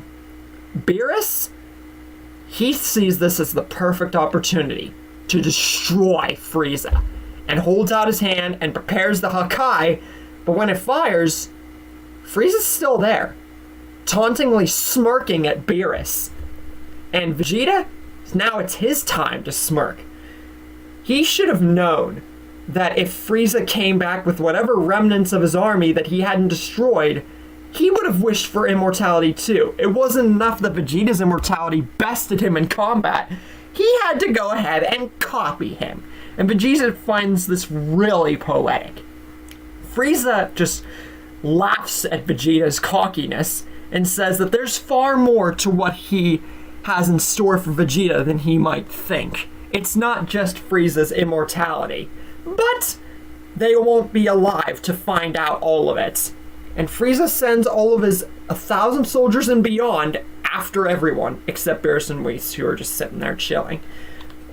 Beerus, he sees this as the perfect opportunity to destroy Frieza, and holds out his hand and prepares the Hakai, but when it fires, Frieza's still there, tauntingly smirking at Beerus. And Vegeta, now it's his time to smirk. He should have known that if Frieza came back with whatever remnants of his army that he hadn't destroyed, he would have wished for immortality too. It wasn't enough that Vegeta's immortality bested him in combat. He had to go ahead and copy him. And Vegeta finds this really poetic. Frieza just laughs at Vegeta's cockiness and says that there's far more to what he has in store for Vegeta than he might think. It's not just Frieza's immortality, but they won't be alive to find out all of it. And Frieza sends all of his 1,000 soldiers and beyond after everyone, except Beerus and Whis, who are just sitting there chilling.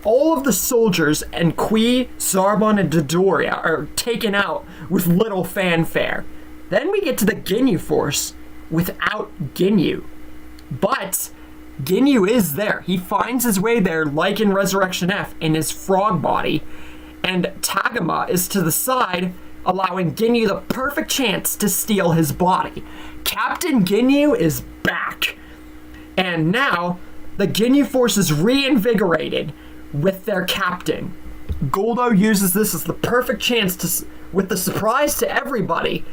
All of the soldiers and Qui, Zarbon, and Dodoria are taken out with little fanfare. Then we get to the Ginyu Force without Ginyu. But Ginyu is there. He finds his way there, like in Resurrection F, in his frog body. And Tagoma is to the side, allowing Ginyu the perfect chance to steal his body. Captain Ginyu is back. And now, the Ginyu Force is reinvigorated with their captain. Goldo uses this as the perfect chance to, with the surprise to everybody,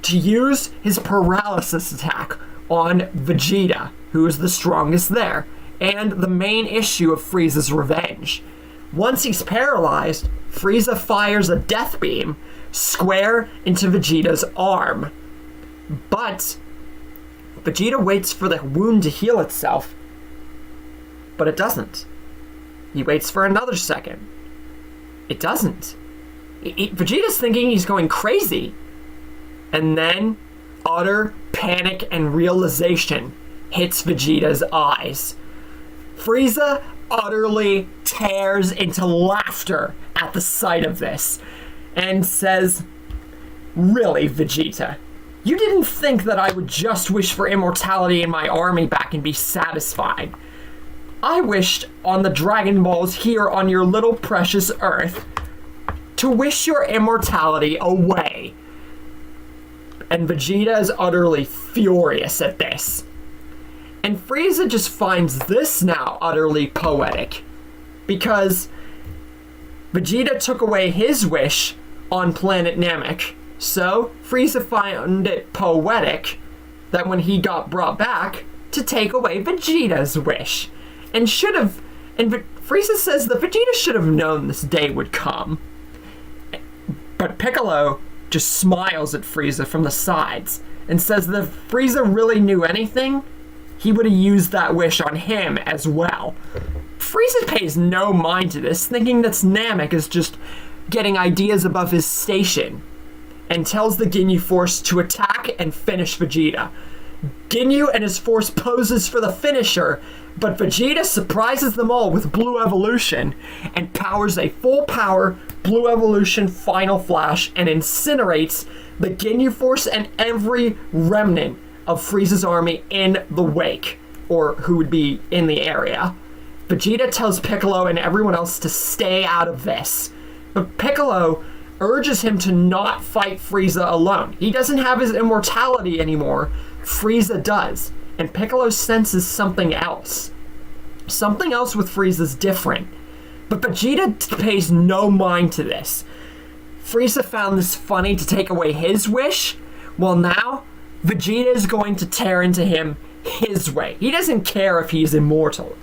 to use his paralysis attack on Vegeta, who is the strongest there, and the main issue of Frieza's revenge. Once he's paralyzed, Frieza fires a death beam square into Vegeta's arm. But Vegeta waits for the wound to heal itself, but it doesn't. He waits for another second. It doesn't. Vegeta's thinking he's going crazy. And then utter panic and realization hits Vegeta's eyes. Frieza utterly tears into laughter at the sight of this and says, "Really, Vegeta? You didn't think that I would just wish for immortality in my army back and be satisfied. I wished on the Dragon Balls here on your little precious Earth to wish your immortality away." And Vegeta is utterly furious at this. And Frieza just finds this now utterly poetic, because Vegeta took away his wish on planet Namek. So Frieza found it poetic that when he got brought back, to take away Vegeta's wish. And Frieza says that Vegeta should have known this day would come. But Piccolo just smiles at Frieza from the sides and says that if Frieza really knew anything, he would have used that wish on him as well. Frieza pays no mind to this, thinking that Namek is just getting ideas above his station, and tells the Ginyu Force to attack and finish Vegeta. Ginyu and his force poses for the finisher, but Vegeta surprises them all with Blue Evolution and powers a full power Blue Evolution Final Flash and incinerates the Ginyu Force and every remnant of Frieza's army in the wake, or who would be in the area. Vegeta tells Piccolo and everyone else to stay out of this. But Piccolo urges him to not fight Frieza alone. He doesn't have his immortality anymore. Frieza does. And Piccolo senses something else. Something else with Frieza's different. But Vegeta pays no mind to this. Frieza found this funny to take away his wish. Well, now, Vegeta is going to tear into him his way. He doesn't care if he's immortal.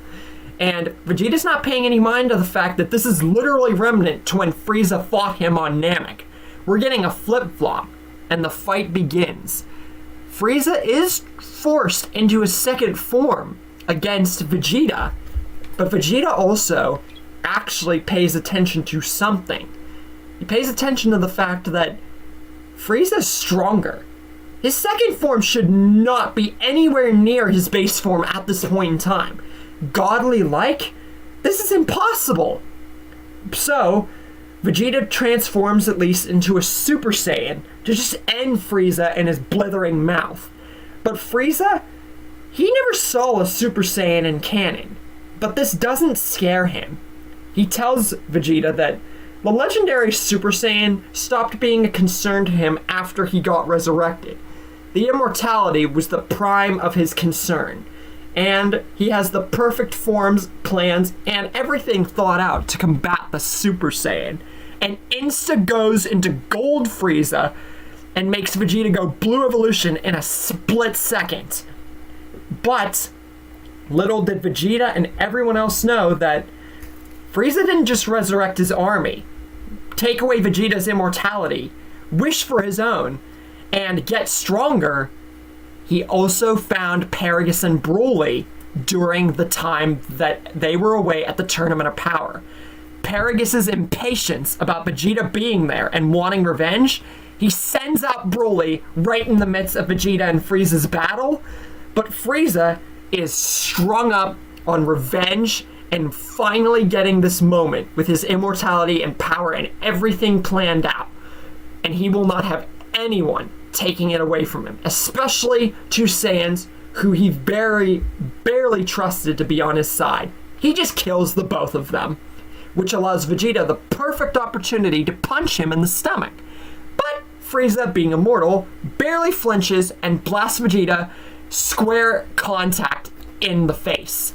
And Vegeta's not paying any mind to the fact that this is literally remnant to when Frieza fought him on Namek. We're getting a flip-flop, and the fight begins. Frieza is forced into his second form against Vegeta, but Vegeta also actually pays attention to something. He pays attention to the fact that Frieza's stronger. His second form should not be anywhere near his base form at this point in time. Godly-like? This is impossible! So, Vegeta transforms at least into a Super Saiyan to just end Frieza in his blithering mouth. But Frieza, he never saw a Super Saiyan in canon, but this doesn't scare him. He tells Vegeta that the legendary Super Saiyan stopped being a concern to him after he got resurrected. The immortality was the prime of his concern, and he has the perfect forms, plans, and everything thought out to combat the Super Saiyan, and insta goes into Gold Frieza and makes Vegeta go Blue Evolution in a split second. But little did Vegeta and everyone else know that Frieza didn't just resurrect his army, take away Vegeta's immortality, wish for his own, and get stronger. He also found Paragus and Broly during the time that they were away at the Tournament of Power. Paragus's impatience about Vegeta being there and wanting revenge, he sends out Broly right in the midst of Vegeta and Frieza's battle, but Frieza is strung up on revenge and finally getting this moment with his immortality and power and everything planned out. And he will not have anyone taking it away from him, especially two Saiyans who he barely trusted to be on his side. He just kills the both of them, which allows Vegeta the perfect opportunity to punch him in the stomach. But Frieza, being immortal, barely flinches and blasts Vegeta square contact in the face,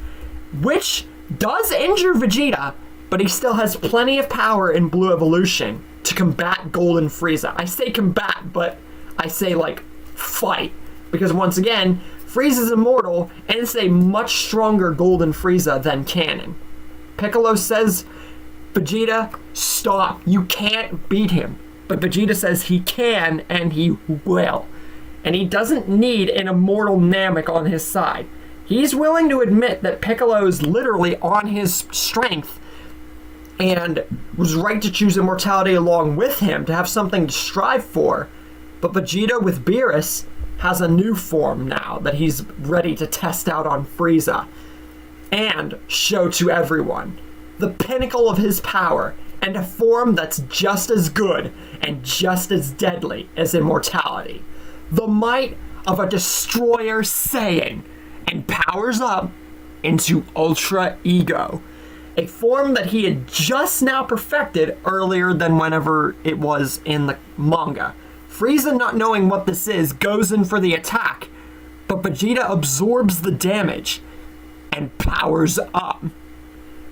which does injure Vegeta, but he still has plenty of power in Blue Evolution to combat Golden Frieza. I say combat, but I say, like, fight. Because once again, Frieza's immortal, and it's a much stronger Golden Frieza than canon. Piccolo says, Vegeta, stop. You can't beat him. But Vegeta says he can, and he will. And he doesn't need an immortal Namek on his side. He's willing to admit that Piccolo is literally on his strength and was right to choose immortality along with him to have something to strive for. But Vegeta with Beerus has a new form now that he's ready to test out on Frieza and show to everyone. The pinnacle of his power, and a form that's just as good and just as deadly as immortality. The might of a destroyer Saiyan, and powers up into Ultra Ego, a form that he had just now perfected earlier than whenever it was in the manga. Frieza, not knowing what this is, goes in for the attack, but Vegeta absorbs the damage and powers up.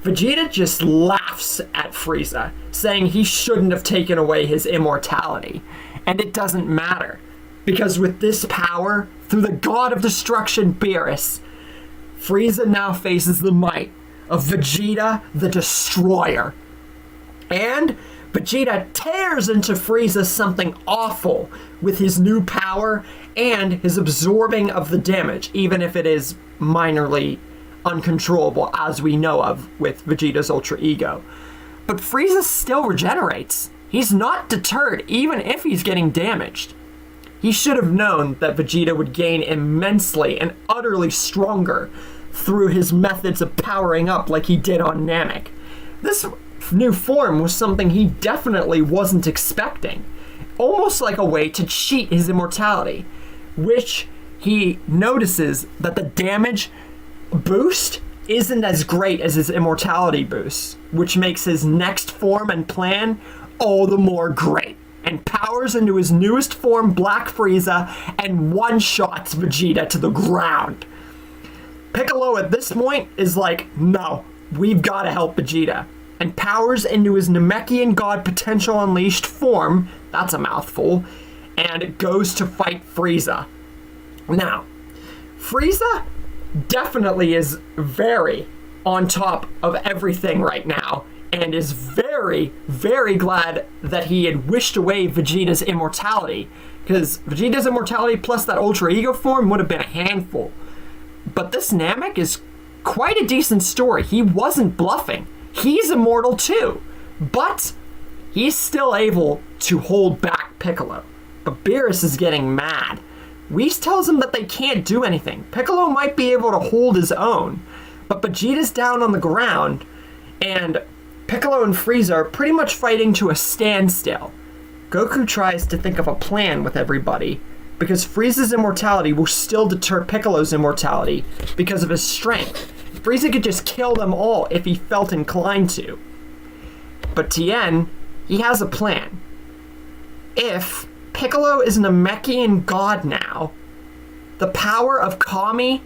Vegeta just laughs at Frieza, saying he shouldn't have taken away his immortality, and it doesn't matter, because with this power, through the god of destruction Beerus, Frieza now faces the might of Vegeta the Destroyer. And Vegeta tears into Frieza something awful with his new power and his absorbing of the damage, even if it is minorly uncontrollable, as we know of with Vegeta's Ultra Ego. But Frieza still regenerates. He's not deterred, even if he's getting damaged. He should have known that Vegeta would gain immensely and utterly stronger through his methods of powering up like he did on Namek. This new form was something he definitely wasn't expecting, almost like a way to cheat his immortality, which he notices that the damage boost isn't as great as his immortality boost, which makes his next form and plan all the more great, and powers into his newest form, Black Frieza, and one-shots Vegeta to the ground. Piccolo at this point is like, no, we've got to help Vegeta, and powers into his Namekian God Potential Unleashed form, that's a mouthful, and goes to fight Frieza. Now, Frieza definitely is very on top of everything right now, and is very, very glad that he had wished away Vegeta's immortality, because Vegeta's immortality plus that Ultra Ego form would have been a handful. But this Namek is quite a decent story. He wasn't bluffing. He's immortal too, but he's still able to hold back Piccolo. But Beerus is getting mad. Whis tells him that they can't do anything. Piccolo might be able to hold his own, but Vegeta's down on the ground, and Piccolo and Frieza are pretty much fighting to a standstill. Goku tries to think of a plan with everybody, because Frieza's immortality will still deter Piccolo's immortality because of his strength. Frieza could just kill them all if he felt inclined to. But Tien, he has a plan. If Piccolo is an Namekian god now, the power of Kami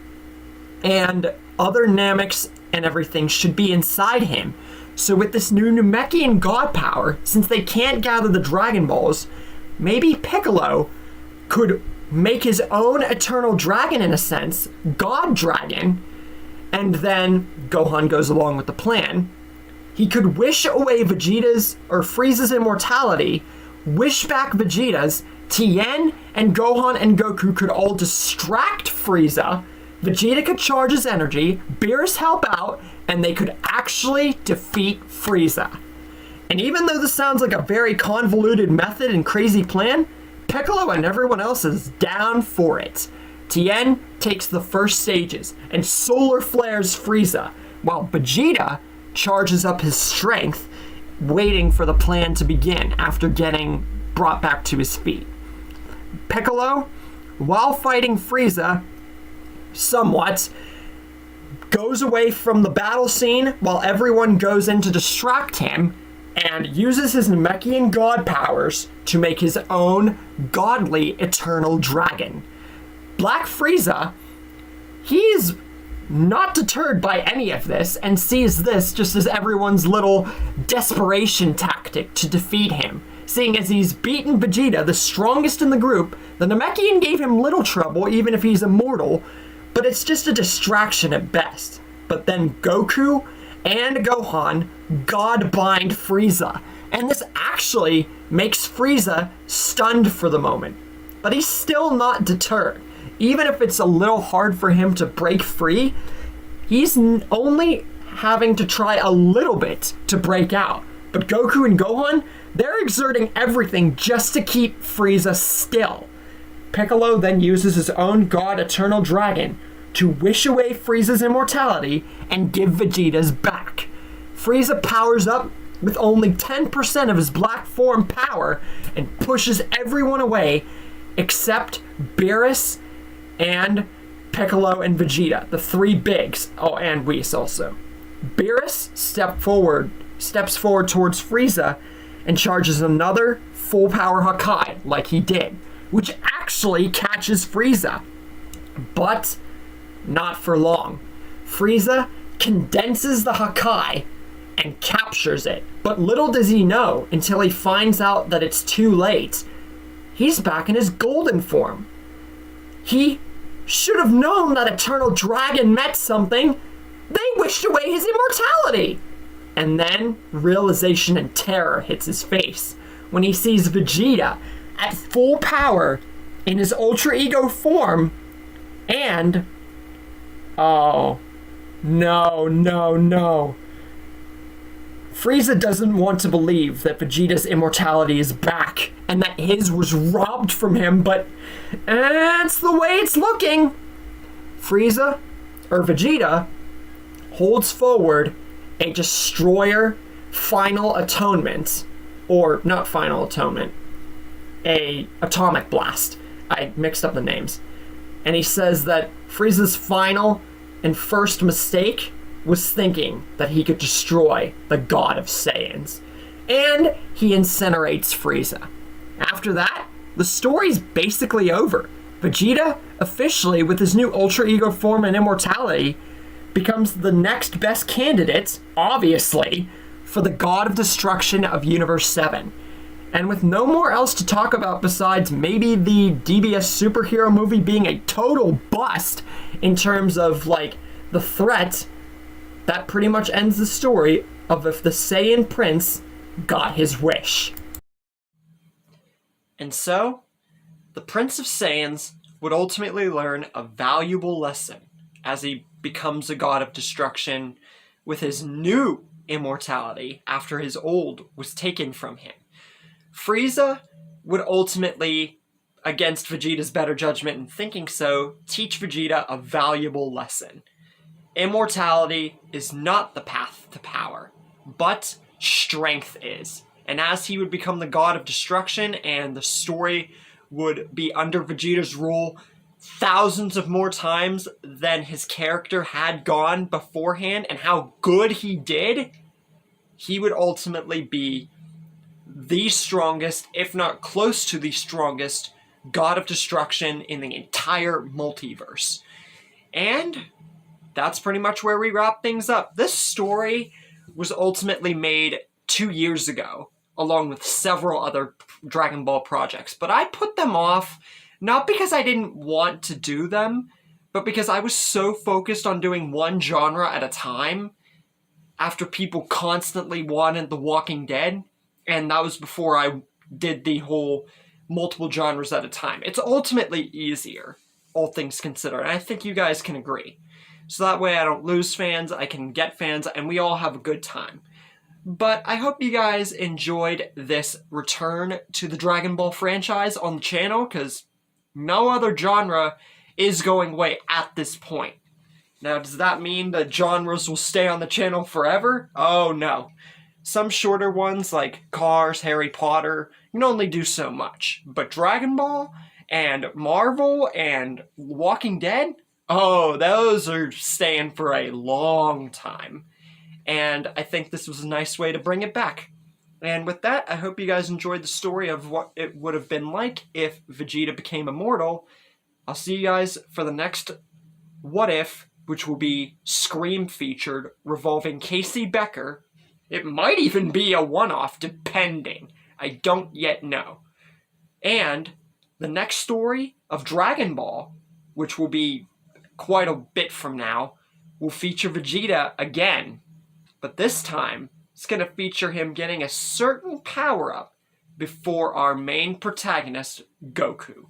and other Nameks and everything should be inside him. So with this new Namekian god power, since they can't gather the Dragon Balls, maybe Piccolo could make his own eternal dragon in a sense, God Dragon, and then Gohan goes along with the plan. He could wish away Vegeta's or Frieza's immortality, wish back Vegeta's, Tien and Gohan and Goku could all distract Frieza, Vegeta could charge his energy, Beerus help out, and they could actually defeat Frieza. And even though this sounds like a very convoluted method and crazy plan, Piccolo and everyone else is down for it. Tien takes the first stages and solar flares Frieza, while Vegeta charges up his strength, waiting for the plan to begin after getting brought back to his feet. Piccolo, while fighting Frieza, somewhat, goes away from the battle scene while everyone goes in to distract him, and uses his Namekian god powers to make his own godly eternal dragon. Black Frieza, he's not deterred by any of this and sees this just as everyone's little desperation tactic to defeat him. Seeing as he's beaten Vegeta, the strongest in the group, the Namekian gave him little trouble even if he's immortal, but it's just a distraction at best. But then Goku and Gohan God bind Frieza, and this actually makes Frieza stunned for the moment. But he's still not deterred. Even if it's a little hard for him to break free, he's only having to try a little bit to break out. But Goku and Gohan, they're exerting everything just to keep Frieza still. Piccolo then uses his own God Eternal Dragon to wish away Frieza's immortality and give Vegeta's back. Frieza powers up with only 10% of his black form power and pushes everyone away except Beerus and Piccolo and Vegeta, the three bigs. Oh, and Whis also. Beerus steps forward towards Frieza and charges another full power Hakai like he did, which actually catches Frieza. But not for long. Frieza condenses the Hakai and captures it. But little does he know until he finds out that it's too late. He's back in his golden form. He should have known that Eternal Dragon meant something. They wished away his immortality. And then realization and terror hits his face when he sees Vegeta at full power in his Ultra Ego form and... oh, no. Frieza doesn't want to believe that Vegeta's immortality is back and that his was robbed from him, but it's the way it's looking. Vegeta holds forward a Destroyer Final Atonement, or not Final Atonement, a Atomic Blast. I mixed up the names. And he says that Frieza's final and first mistake was thinking that he could destroy the God of Saiyans. And he incinerates Frieza. After that, the story's basically over. Vegeta, officially with his new Ultra Ego form and immortality, becomes the next best candidate, obviously, for the God of Destruction of Universe 7. And with no more else to talk about besides maybe the DBS superhero movie being a total bust in terms of, like, the threat, that pretty much ends the story of if the Saiyan Prince got his wish. And so, the Prince of Saiyans would ultimately learn a valuable lesson as he becomes a God of Destruction with his new immortality after his old was taken from him. Frieza would ultimately, against Vegeta's better judgment in thinking so, teach Vegeta a valuable lesson. Immortality is not the path to power, but strength is. And as he would become the God of Destruction and the story would be under Vegeta's rule thousands of more times than his character had gone beforehand and how good he did, he would ultimately be the strongest, if not close to the strongest, God of Destruction in the entire multiverse. And that's pretty much where we wrap things up. This story was ultimately made 2 years ago, along with several other Dragon Ball projects, but I put them off not because I didn't want to do them, but because I was so focused on doing one genre at a time after people constantly wanted The Walking Dead, and that was before I did the whole multiple genres at a time. It's ultimately easier, all things considered, and I think you guys can agree. So that way I don't lose fans, I can get fans, and we all have a good time. But I hope you guys enjoyed this return to the Dragon Ball franchise on the channel, because no other genre is going away at this point. Now, does that mean the genres will stay on the channel forever? Oh, no. Some shorter ones, like Cars, Harry Potter, can only do so much. But Dragon Ball and Marvel and Walking Dead, oh, those are staying for a long time. And I think this was a nice way to bring it back. And with that, I hope you guys enjoyed the story of what it would have been like if Vegeta became immortal. I'll see you guys for the next What If, which will be Scream featured, revolving Casey Becker. It might even be a one-off, depending. I don't yet know. And the next story of Dragon Ball, which will be quite a bit from now, will feature Vegeta again. But this time, it's going to feature him getting a certain power-up before our main protagonist, Goku.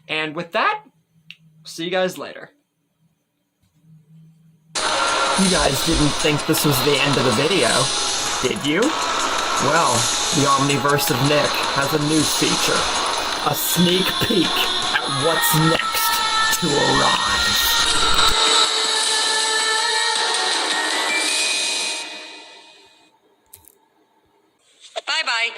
And with that, see you guys later. You guys didn't think this was the end of the video, did you? Well, the Omniverse of Nick has a new feature. A sneak peek at what's next to arrive.